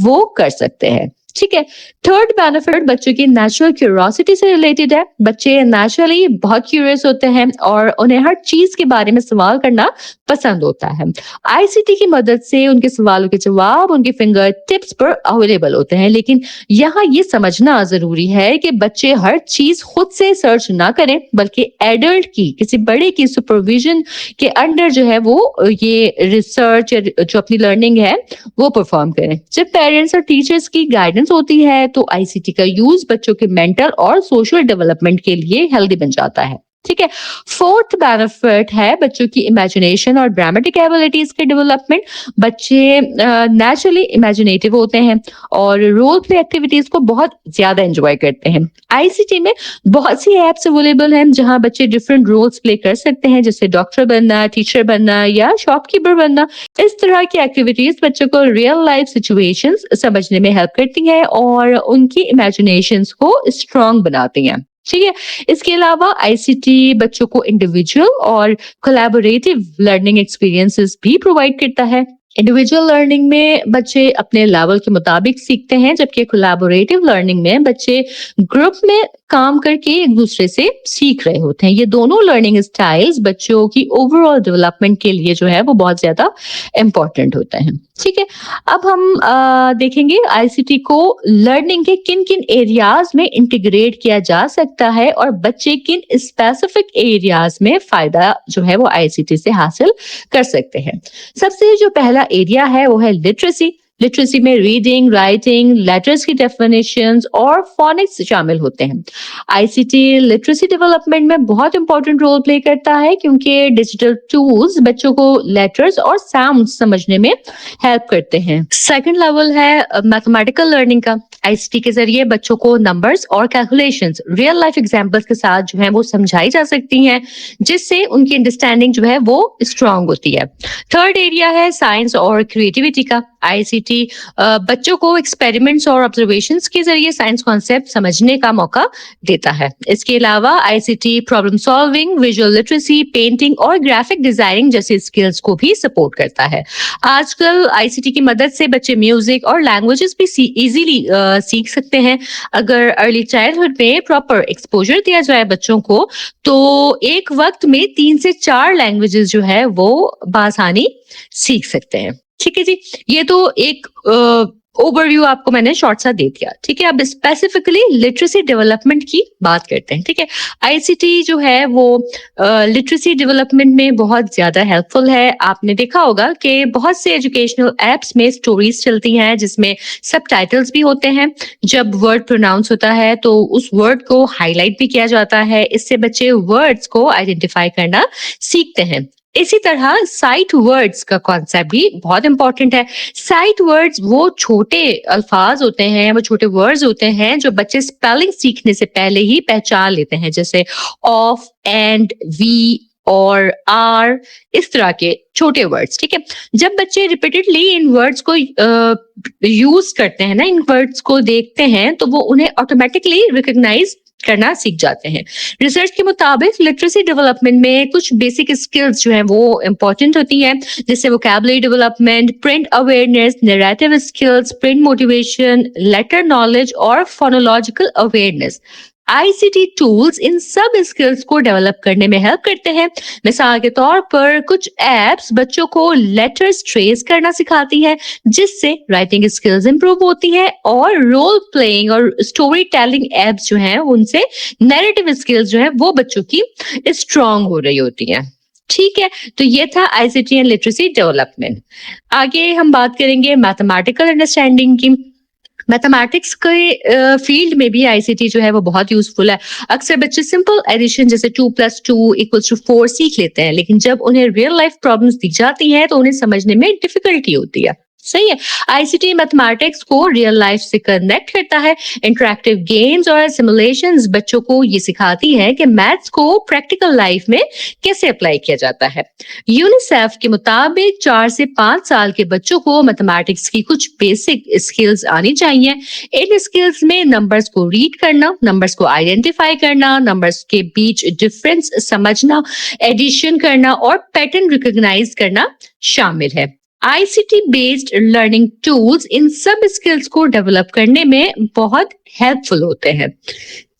वो कर सकते हैं। ठीक है, थर्ड बेनिफिट बच्चों की नेचुरल क्यूरियोसिटी से रिलेटेड है। बच्चे नेचुरली बहुत क्यूरियस होते हैं और उन्हें हर चीज के बारे में सवाल करना पसंद होता है। आईसीटी की मदद से उनके सवालों के जवाब उनके फिंगर टिप्स पर अवेलेबल होते हैं, लेकिन यहाँ ये समझना जरूरी है कि बच्चे हर चीज खुद से सर्च ना करें बल्कि एडल्ट की, किसी बड़े की सुपरविजन के अंडर जो है वो ये रिसर्च जो अपनी लर्निंग है वो परफॉर्म करें। जब पेरेंट्स और टीचर्स की गाइडेंस होती है तो आईसीटी का यूज बच्चों के मेंटल और सोशल डेवलपमेंट के लिए हेल्दी बन जाता है। ठीक है, फोर्थ बेनिफिट है बच्चों की इमेजिनेशन और ड्रामेटिक एबिलिटीज के डेवलपमेंट। बच्चे नेचुरली इमेजिनेटिव होते हैं और रोल प्ले एक्टिविटीज को बहुत ज्यादा एंजॉय करते हैं। आईसीटी में बहुत सी एप्स अवेलेबल हैं जहां बच्चे डिफरेंट रोल्स प्ले कर सकते हैं, जैसे डॉक्टर बनना, टीचर बनना या शॉपकीपर बनना। इस तरह की एक्टिविटीज बच्चों को रियल लाइफ सिचुएशंस समझने में हेल्प करती हैं और उनकी इमेजिनेशंस को स्ट्रांग बनाती हैं। ठीक है, इसके अलावा आईसीटी बच्चों को इंडिविजुअल और कोलैबोरेटिव लर्निंग एक्सपीरियंसेस भी प्रोवाइड करता है। इंडिविजुअल लर्निंग में बच्चे अपने लेवल के मुताबिक सीखते हैं, जबकि कोलैबोरेटिव लर्निंग में बच्चे ग्रुप में काम करके एक दूसरे से सीख रहे होते हैं। ये दोनों लर्निंग स्टाइल्स बच्चों की ओवरऑल डेवलपमेंट के लिए जो है वो बहुत ज्यादा इम्पोर्टेंट होते हैं। ठीक है, अब हम देखेंगे आईसीटी को लर्निंग के किन किन एरियाज में इंटीग्रेट किया जा सकता है और बच्चे किन स्पेसिफिक एरियाज में फायदा जो है वो आईसीटी से हासिल कर सकते हैं। सबसे जो पहला एरिया है वो है लिटरेसी। लिटरेसी में रीडिंग, राइटिंग, लेटर्स की डेफिनेशंस और फोनिक्स शामिल होते हैं। आईसीटी लिटरेसी डेवलपमेंट में बहुत इंपॉर्टेंट रोल प्ले करता है क्योंकि डिजिटल टूल्स बच्चों को लेटर्स और साउंड्स समझने में हेल्प करते हैं। सेकंड लेवल है मैथमेटिकल लर्निंग का। आईसीटी के जरिए बच्चों को नंबर्स और कैलकुलेशंस रियल लाइफ एग्जांपल्स के साथ जो है वो समझाई जा सकती हैं, जिससे उनकी अंडरस्टैंडिंग जो है वो स्ट्रांग होती है। थर्ड एरिया है साइंस और क्रिएटिविटी का। आईसीटी आईसीटी बच्चों को एक्सपेरिमेंट्स और ऑब्जर्वेशंस के जरिए साइंस कॉन्सेप्ट समझने का मौका देता है। इसके अलावा ICT problem solving, visual literacy, painting और ग्राफिक डिजाइनिंग जैसी स्किल्स को भी सपोर्ट करता है। आजकल आईसीटी की मदद से बच्चे म्यूजिक और लैंग्वेजेस भी इजीली सीख सकते हैं। अगर अर्ली चाइल्डहुड में प्रॉपर एक्सपोजर दिया जाए बच्चों को, तो एक वक्त में 3 से 4 लैंग्वेजेस जो है वो बासानी सीख सकते हैं। ठीक है जी, ये तो एक ओवरव्यू आपको मैंने शॉर्ट सा दे दिया। ठीक है, अब स्पेसिफिकली लिटरेसी डेवलपमेंट की बात करते हैं। ठीक है, आईसीटी जो है वो लिटरेसी डेवलपमेंट में बहुत ज्यादा हेल्पफुल है। आपने देखा होगा कि बहुत से एजुकेशनल एप्स में स्टोरीज चलती हैं जिसमें सबटाइटल्स भी होते हैं। जब वर्ड प्रोनाउंस होता है तो उस वर्ड को हाईलाइट भी किया जाता है। इससे बच्चे वर्ड्स को आइडेंटिफाई करना सीखते हैं। इसी तरह साइट वर्ड्स का कॉन्सेप्ट भी बहुत इंपॉर्टेंट है। साइट वर्ड्स वो छोटे अल्फाज होते हैं, वो छोटे वर्ड्स होते हैं जो बच्चे स्पेलिंग सीखने से पहले ही पहचान लेते हैं, जैसे ऑफ, एंड, वी और आर, इस तरह के छोटे वर्ड्स। ठीक है, जब बच्चे रिपीटेडली इन वर्ड्स को यूज करते हैं ना, इन वर्ड्स को देखते हैं, तो वो उन्हें ऑटोमेटिकली रिकॉग्नाइज करना सीख जाते हैं। रिसर्च के मुताबिक लिटरेसी डेवलपमेंट में कुछ बेसिक स्किल्स जो हैं वो इंपॉर्टेंट होती हैं, जैसे vocabulary development, print awareness, narrative skills, print motivation, letter knowledge और फोनोलॉजिकल अवेयरनेस। आईसीटी टूल्स इन सब स्किल्स को डेवलप करने में हेल्प करते हैं। मिसाल के तौर पर कुछ एप्स बच्चों को लेटर्स ट्रेस करना सिखाती है, जिससे राइटिंग स्किल्स इंप्रूव होती है, और रोल प्लेइंग और स्टोरी टेलिंग एप्स जो हैं उनसे नैरेटिव स्किल्स जो है वो बच्चों की स्ट्रांग हो रही होती हैं। ठीक है, तो ये था आईसीटी एंड लिटरेसी डेवलपमेंट। आगे हम बात करेंगे मैथमेटिकल अंडरस्टैंडिंग की। मैथमेटिक्स के फील्ड में भी आईसीटी जो है वो बहुत यूजफुल है। अक्सर बच्चे सिंपल एडिशन जैसे 2+2=4 सीख लेते हैं, लेकिन जब उन्हें रियल लाइफ प्रॉब्लम्स दी जाती हैं तो उन्हें समझने में डिफिकल्टी होती है। सही है, आईसीटी मैथमेटिक्स को रियल लाइफ से कनेक्ट करता है। इंटरैक्टिव गेम्स और सिमुलेशंस बच्चों को ये सिखाती है कि मैथ्स को प्रैक्टिकल लाइफ में कैसे अप्लाई किया जाता है। यूनिसेफ के मुताबिक 4 से 5 साल के बच्चों को मैथमेटिक्स की कुछ बेसिक स्किल्स आनी चाहिए। इन स्किल्स में नंबर्स को रीड करना, नंबर्स को आइडेंटिफाई करना, नंबर्स के बीच डिफरेंस समझना, एडिशन करना और पैटर्न रिकॉग्नाइज करना शामिल है। आईसीटी बेस्ड लर्निंग टूल्स इन सब स्किल्स को डेवलप करने में बहुत हेल्पफुल होते हैं।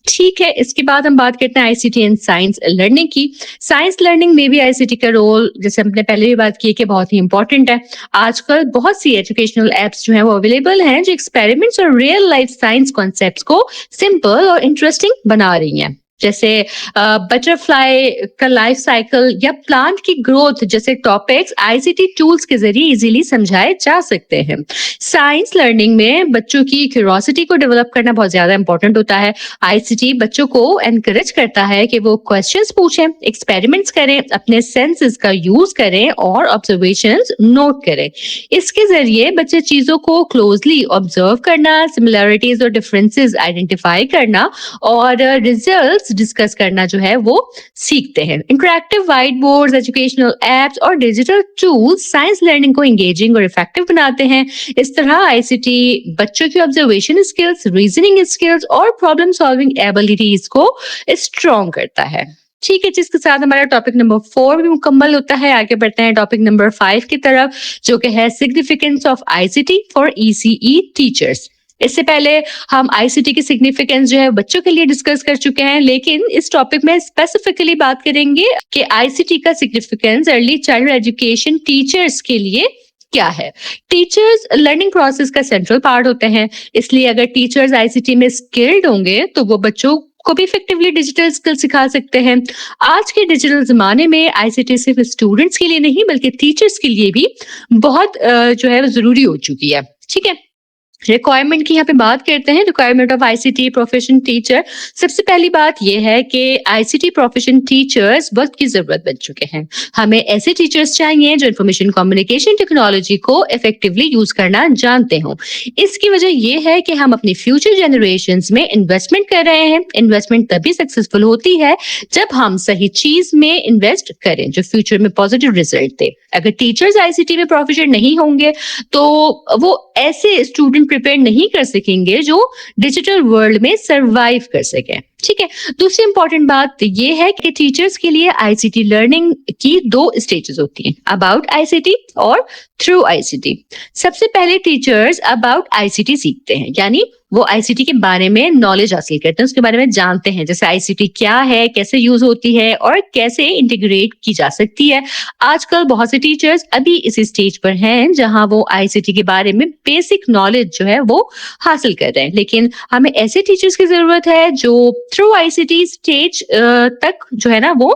ठीक है, इसके बाद हम बात करते हैं आईसीटी एंड साइंस लर्निंग की। साइंस लर्निंग में भी आईसीटी का रोल, जैसे हमने पहले भी बात की, कि बहुत ही इंपॉर्टेंट है। आजकल बहुत सी एजुकेशनल एप्स जो हैं वो अवेलेबल हैं, जो एक्सपेरिमेंट्स और रियल लाइफ साइंस कॉन्सेप्ट्स को सिंपल और इंटरेस्टिंग बना रही हैं। जैसे बटरफ्लाई का लाइफ साइकिल या प्लांट की ग्रोथ जैसे टॉपिक्स आईसीटी टूल्स के जरिए इजीली समझाए जा सकते हैं। साइंस लर्निंग में बच्चों की क्यूरियोसिटी को डेवलप करना बहुत ज्यादा इंपॉर्टेंट होता है। आईसीटी बच्चों को एनकरेज करता है कि वो क्वेश्चंस पूछें, एक्सपेरिमेंट्स करें, अपने सेंसेस का यूज करें और ऑब्जर्वेशंस नोट करें। इसके जरिए बच्चे चीजों को क्लोजली ऑब्जर्व करना, सिमिलैरिटीज और डिफरेंसेस आइडेंटिफाई करना और रिजल्ट्स डिस्कस करना जो है वो सीखते हैं। Interactive white boards, educational apps और डिजिटल टूल्स साइंस लर्निंग को एंगेजिंग और इफेक्टिव बनाते हैं। इस तरह आईसीटी बच्चों की ऑब्जर्वेशन स्किल्स, रीजनिंग स्किल्स और प्रॉब्लम सॉल्विंग एबिलिटीज को स्ट्रॉन्ग करता है। ठीक है, जिसके साथ हमारा टॉपिक नंबर 4 भी मुकम्मल होता है। आगे बढ़ते हैं टॉपिक नंबर 5 की तरफ, जो कि है significance of ICT for ECE teachers. इससे पहले हम आईसीटी की सिग्निफिकेंस जो है बच्चों के लिए डिस्कस कर चुके हैं, लेकिन इस टॉपिक में स्पेसिफिकली बात करेंगे कि आईसीटी का significance early child education teachers के लिए क्या है। टीचर्स लर्निंग प्रोसेस का सेंट्रल पार्ट होते हैं, इसलिए अगर टीचर्स आईसीटी में स्किल्ड होंगे तो वो बच्चों को भी इफेक्टिवली डिजिटल स्किल सिखा सकते हैं। आज के डिजिटल जमाने में आईसीटी सिर्फ स्टूडेंट्स के लिए नहीं बल्कि टीचर्स के लिए भी बहुत जो है जरूरी हो चुकी है। ठीक है, रिक्वायरमेंट की यहाँ पे बात करते हैं, requirement of ICT profession teacher. सबसे पहली बात ये है कि आईसीटी प्रोफेशन टीचर्स वक्त की जरूरत बन चुके हैं। हमें ऐसे टीचर्स चाहिए जो इंफॉर्मेशन कम्युनिकेशन टेक्नोलॉजी को इफेक्टिवली यूज करना जानते हों। इसकी वजह ये है कि हम अपनी फ्यूचर जनरेशंस में इन्वेस्टमेंट कर रहे हैं। इन्वेस्टमेंट तभी सक्सेसफुल होती है जब हम सही चीज में इन्वेस्ट करें जो फ्यूचर में पॉजिटिव रिजल्ट दे। अगर टीचर्स आईसीटी में प्रोफेशन नहीं होंगे तो वो ऐसे स्टूडेंट प्रिपेयर नहीं कर सकेंगे जो डिजिटल वर्ल्ड में सरवाइव कर सके। ठीक है, दूसरी इंपॉर्टेंट बात ये है कि टीचर्स के लिए आईसीटी लर्निंग की 2 स्टेजेस होती हैं, अबाउट आईसीटी और थ्रू आईसीटी। सबसे पहले टीचर्स अबाउट आईसीटी सीखते हैं, यानी वो आईसीटी के बारे में नॉलेज हासिल करते हैं, उसके बारे में जानते हैं, जैसे आईसीटी क्या है, कैसे यूज होती है और कैसे इंटीग्रेट की जा सकती है। आजकल बहुत से टीचर्स अभी इसी स्टेज पर हैं जहां वो आईसीटी के बारे में बेसिक नॉलेज जो है वो हासिल कर रहे हैं, लेकिन हमें ऐसे टीचर्स की जरूरत है जो थ्रू आईसीटी स्टेज तक जो है ना वो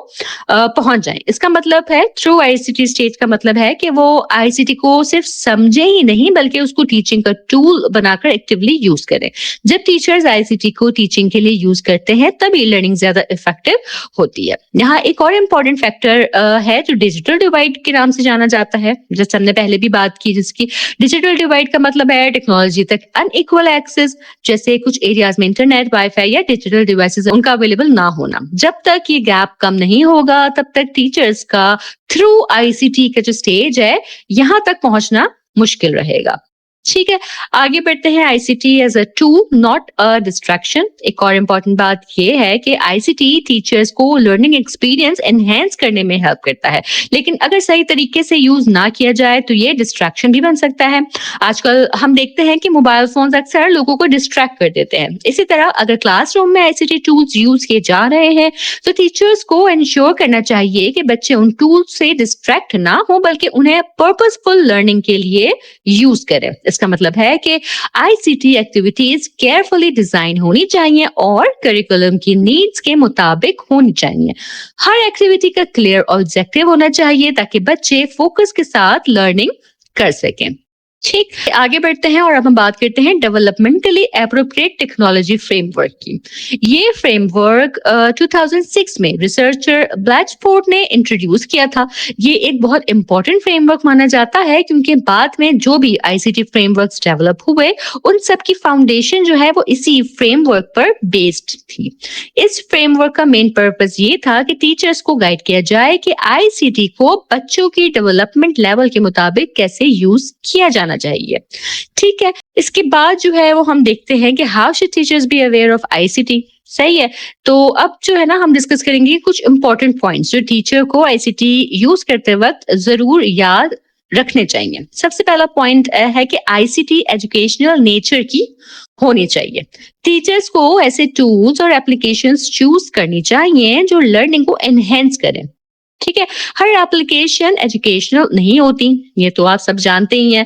पहुंच जाए। इसका मतलब है थ्रू आईसीटी स्टेज का मतलब है कि वो आईसीटी को सिर्फ समझे ही नहीं बल्कि उसको टीचिंग का टूल बनाकर एक्टिवली यूज करें। जब टीचर्स आईसीटी को टीचिंग के लिए यूज करते हैं तभी लर्निंग ज्यादा इफेक्टिव होती है। यहाँ एक और इम्पोर्टेंट फैक्टर है जो डिजिटल डिवाइड के नाम से जाना जाता है, जैसे हमने पहले भी बात की, जिसकी डिजिटल डिवाइड का मतलब है टेक्नोलॉजी तक अनइक्वल एक्सेस, जैसे कुछ एरियाज में इंटरनेट, वाईफाई या डिजिटल डिवाइसेस उनका अवेलेबल ना होना। जब तक ये गैप कम नहीं होगा तब तक टीचर्स का थ्रू आईसीटी का जो स्टेज है यहाँ तक पहुंचना मुश्किल रहेगा। ठीक है, आगे बढ़ते हैं। ICT as a tool not a distraction. एक और इम्पोर्टेंट बात ये है कि आईसीटी टीचर्स को लर्निंग एक्सपीरियंस एनहेंस करने में हेल्प करता है, लेकिन अगर सही तरीके से यूज ना किया जाए तो ये डिस्ट्रैक्शन भी बन सकता है। आजकल हम देखते हैं कि मोबाइल फोन्स अक्सर लोगों को डिस्ट्रैक्ट कर देते हैं। इसी तरह अगर क्लासरूम में आईसीटी टूल्स यूज किए जा रहे हैं तो टीचर्स को इंश्योर करना चाहिए कि बच्चे उन टूल्स से डिस्ट्रैक्ट ना हो बल्कि उन्हें पर्पसफुल लर्निंग के लिए यूज करें। इसका मतलब है कि आईसीटी एक्टिविटीज केयरफुली डिजाइन होनी चाहिए और करिकुलम की नीड्स के मुताबिक होनी चाहिए। हर एक्टिविटी का क्लियर ऑब्जेक्टिव होना चाहिए ताकि बच्चे फोकस के साथ लर्निंग कर सकें। ठीक, आगे बढ़ते हैं और अब हम बात करते हैं डेवलपमेंटली एप्रोप्रिएट टेक्नोलॉजी फ्रेमवर्क की। ये फ्रेमवर्क 2006 में रिसर्चर ब्लैचफोर्ड ने इंट्रोड्यूस किया था। ये एक बहुत इंपॉर्टेंट फ्रेमवर्क माना जाता है क्योंकि बाद में जो भी आईसीटी फ्रेमवर्क्स डेवलप हुए उन सब की फाउंडेशन जो है वो इसी फ्रेमवर्क पर बेस्ड थी। इस फ्रेमवर्क का मेन पर्पस ये था कि टीचर्स को गाइड किया जाए कि आईसीटी को बच्चों की डेवलपमेंट लेवल के मुताबिक कैसे यूज किया जाना चाहिए। ठीक है, इसके बाद जो है वो हम देखते हैं कि how should teachers be aware of ICT. सही है, तो अब जो है ना हम डिस्कस करेंगे कुछ इंपॉर्टेंट पॉइंट्स जो टीचर को आईसीटी यूज करते वक्त जरूर याद रखने चाहिए। सबसे पहला पॉइंट है कि आईसीटी एजुकेशनल नेचर की होनी चाहिए। टीचर्स को ऐसे टूल्स और एप्लीकेशंस चूज करनी चाहिए जो लर्निंग को एनहेंस करें। ठीक है, हर एप्लीकेशन एजुकेशनल नहीं होती, ये तो आप सब जानते ही हैं।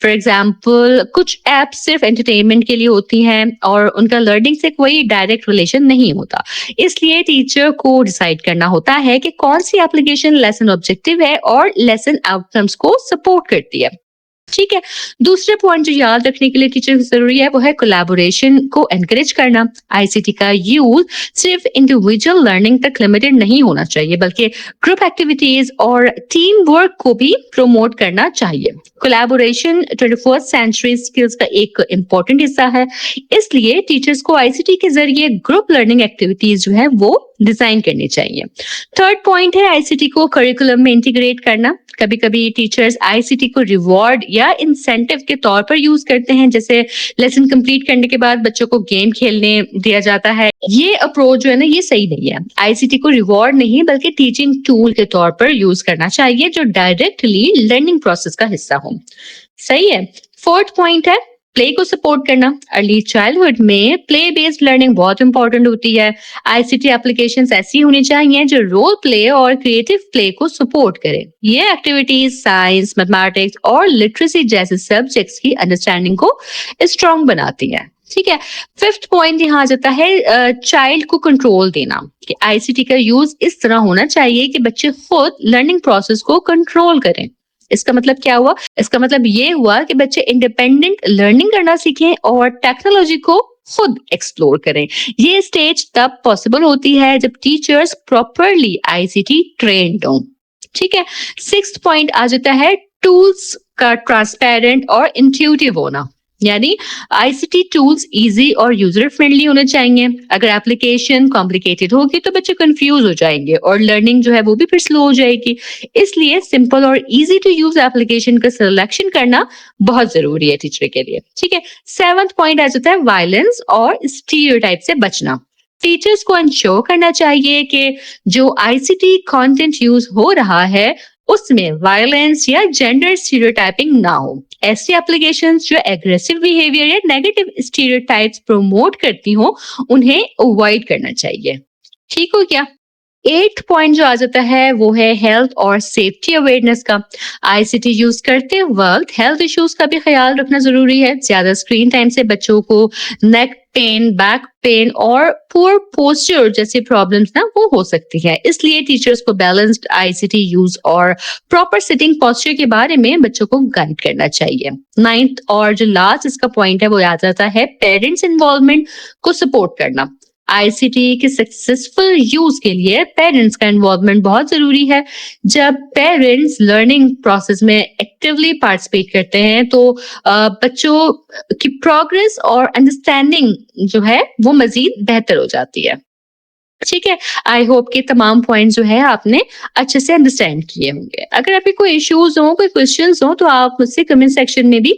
फॉर एग्जाम्पल कुछ ऐप सिर्फ एंटरटेनमेंट के लिए होती हैं और उनका लर्निंग से कोई डायरेक्ट रिलेशन नहीं होता। इसलिए टीचर को डिसाइड करना होता है कि कौन सी एप्लीकेशन लेसन ऑब्जेक्टिव है और लेसन आउटकम्स को सपोर्ट करती है। ठीक है, दूसरे पॉइंट जो याद रखने के लिए टीचर जरूरी है वो है कोलैबोरेशन को एनकरेज करना। आईसीटी का यूज सिर्फ इंडिविजुअल लर्निंग तक लिमिटेड नहीं होना चाहिए बल्कि ग्रुप एक्टिविटीज और टीम वर्क को भी प्रमोट करना चाहिए। कोलैबोरेशन 21st सेंचुरी स्किल्स का एक इम्पोर्टेंट हिस्सा है, इसलिए टीचर्स को आईसीटी के जरिए ग्रुप लर्निंग एक्टिविटीज जो है वो डिजाइन करनी चाहिए। थर्ड पॉइंट है आईसीटी को करिकुलम में इंटीग्रेट करना। कभी कभी टीचर्स आईसीटी को रिवॉर्ड या इंसेंटिव के तौर पर यूज करते हैं, जैसे लेसन कंप्लीट करने के बाद बच्चों को गेम खेलने दिया जाता है। ये अप्रोच जो है ना ये सही नहीं है। आईसीटी को रिवॉर्ड नहीं बल्कि टीचिंग टूल के तौर पर यूज करना चाहिए जो डायरेक्टली लर्निंग प्रोसेस का हिस्सा हो। सही है, फोर्थ पॉइंट है प्ले को सपोर्ट करना। अर्ली चाइल्डहुड में प्ले बेस्ड लर्निंग बहुत इंपॉर्टेंट होती है। आईसीटी एप्लीकेशंस ऐसी होनी चाहिए जो रोल प्ले और क्रिएटिव प्ले को सपोर्ट करें। ये एक्टिविटीज साइंस, मैथमेटिक्स और लिटरेसी जैसे सब्जेक्ट्स की अंडरस्टैंडिंग को स्ट्रॉन्ग बनाती है। ठीक है, फिफ्थ पॉइंट यहाँ आ जाता है चाइल्ड को कंट्रोल देना। कि आईसीटी का यूज इस तरह होना चाहिए कि बच्चे खुद लर्निंग प्रोसेस को कंट्रोल करें। इसका मतलब क्या हुआ? इसका मतलब ये हुआ कि बच्चे इंडिपेंडेंट लर्निंग करना सीखें और टेक्नोलॉजी को खुद एक्सप्लोर करें। ये स्टेज तब पॉसिबल होती है जब टीचर्स प्रॉपरली आईसीटी ट्रेन्ड हों। ठीक है। सिक्स्थ पॉइंट आ जाता है टूल्स का ट्रांसपेरेंट और इंट्यूटिव होना। यानी आईसीटी टूल्स इजी और यूजर फ्रेंडली होने चाहिए। अगर एप्लीकेशन कॉम्प्लिकेटेड होगी तो बच्चे कंफ्यूज हो जाएंगे और लर्निंग जो है वो भी फिर स्लो हो जाएगी। इसलिए सिंपल और इजी टू यूज एप्लीकेशन का सिलेक्शन करना बहुत जरूरी है टीचर के लिए। ठीक है। सेवंथ पॉइंट आ जाता है वायलेंस और स्टीरियोटाइप से बचना। टीचर्स को इंश्योर करना चाहिए कि जो आईसीटी कंटेंट यूज हो रहा है उसमें वायलेंस या जेंडर स्टीरियोटाइपिंग ना हो। ऐसी एप्लीकेशंस जो एग्रेसिव बिहेवियर या नेगेटिव स्टीरियोटाइप्स प्रमोट करती हो उन्हें अवॉइड करना चाहिए। ठीक हो क्या? एट पॉइंट जो आ जाता है वो है हेल्थ और सेफ्टी अवेयरनेस का। आईसीटी यूज करते वक्त हेल्थ इश्यूज का भी ख्याल रखना जरूरी है। ज्यादा स्क्रीन टाइम से बच्चों को नेक पेन, बैक पेन और पुअर पोस्चर जैसी प्रॉब्लम्स ना वो हो सकती है। इसलिए टीचर्स को बैलेंस्ड आईसीटी यूज और प्रॉपर सिटिंग पोस्चर के बारे में बच्चों को गाइड करना चाहिए। नाइन्थ और जो लास्ट इसका पॉइंट है वो आ जाता है पेरेंट्स इन्वॉल्वमेंट को सपोर्ट करना। आईसीटी के सक्सेसफुल यूज के लिए पेरेंट्स का इन्वॉल्वमेंट बहुत जरूरी है। जब पेरेंट्स लर्निंग प्रोसेस में एक्टिवली पार्टिसिपेट करते हैं तो बच्चों की प्रोग्रेस और अंडरस्टैंडिंग जो है वो मजीद बेहतर हो जाती है। ठीक है। आई होप कि तमाम पॉइंट जो है आपने अच्छे से अंडरस्टैंड किए होंगे। अगर आपके कोई इश्यूज हो, कोई क्वेश्चंस हो तो आप मुझसे कमेंट सेक्शन में भी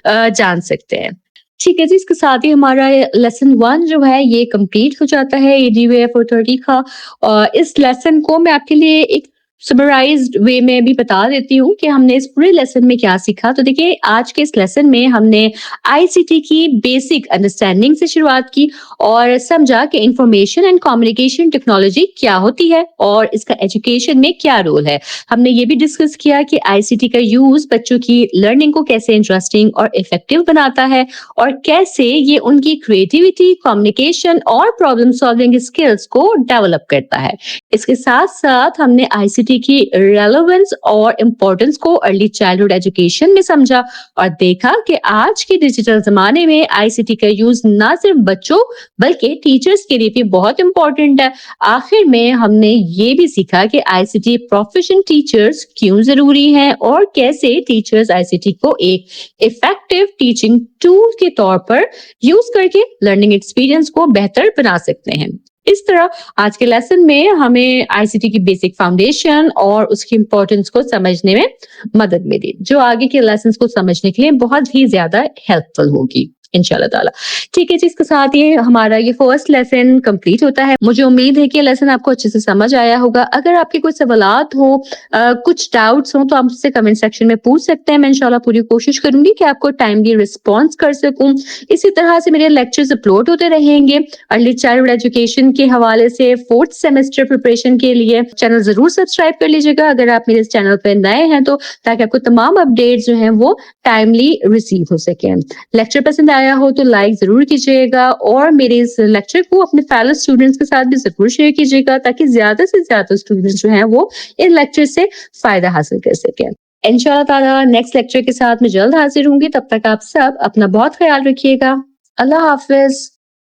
जान सकते हैं। ठीक है जी, इसके साथ ही हमारा लेसन 1 जो है ये कंप्लीट हो जाता है एडीवे 430 का। इस लेसन को मैं आपके लिए एक समराइज्ड वे में भी बता देती हूँ कि हमने इस पूरे लेसन में क्या सीखा। तो देखिए आज के इस लेसन में हमने आईसीटी की बेसिक अंडरस्टैंडिंग से शुरुआत की और समझा कि इंफॉर्मेशन एंड कम्युनिकेशन टेक्नोलॉजी क्या होती है और इसका एजुकेशन में क्या रोल है। हमने ये भी डिस्कस किया कि आईसीटी का यूज बच्चों की लर्निंग को कैसे इंटरेस्टिंग और इफेक्टिव बनाता है और कैसे ये उनकी क्रिएटिविटी, कम्युनिकेशन और प्रॉब्लम सॉल्विंग स्किल्स को डेवलप करता है। इसके साथ साथ हमने आईसीटी की रेलेवेंस और इम्पोर्टेंस को अर्ली चाइल्डहुड एजुकेशन में समझा और देखा कि आज के डिजिटल जमाने में आईसीटी का यूज ना सिर्फ बच्चों बल्कि टीचर्स के लिए भी बहुत इंपॉर्टेंट है। आखिर में हमने ये भी सीखा कि आईसीटी प्रोफेशनल टीचर्स क्यों जरूरी हैं और कैसे टीचर्स आईसीटी को एक इफेक्टिव टीचिंग टूल के तौर पर यूज करके लर्निंग एक्सपीरियंस को बेहतर बना सकते हैं। इस तरह आज के लेसन में हमें आईसीटी की बेसिक फाउंडेशन और उसकी इंपॉर्टेंस को समझने में मदद मिली, जो आगे के लेसन्स को समझने के लिए बहुत ही ज्यादा हेल्पफुल होगी इंशाल्लाह ताला। ठीक है जी, इसके साथ ही हमारा ये फर्स्ट लेसन कंप्लीट होता है। मुझे उम्मीद है कि लेसन आपको अच्छे से समझ आया होगा। अगर आपके कोई सवालात हो, कुछ डाउट्स हो तो आप मुझसे कमेंट सेक्शन में पूछ सकते हैं। मैं इंशाल्लाह पूरी कोशिश करूंगी कि आपको टाइमली रिस्पॉन्स कर सकूं। इसी तरह से मेरे लेक्चर्स अपलोड होते रहेंगे अर्ली चाइल्डहुड एजुकेशन के हवाले से। फोर्थ सेमेस्टर प्रिपरेशन के लिए चैनल जरूर सब्सक्राइब कर लीजिएगा अगर आप मेरे इस चैनल पर नए हैं तो, ताकि आपको तमाम अपडेट जो है वो टाइमली रिसीव हो सके। लेक्चर पसंद आया हो तो लाइक जरूर कीजिएगा और मेरे इस लेक्चर को अपने फेलो स्टूडेंट्स के साथ भी जरूर शेयर कीजिएगा ताकि ज्यादा से ज्यादा स्टूडेंट्स जो हैं वो इन लेक्चर से फायदा हासिल कर सकें। इंशाल्लाह ताला नेक्स्ट लेक्चर के साथ मैं जल्द हाजिर होंगी। तब तक आप सब अपना बहुत ख्याल रखिएगा। अल्लाह हाफिज।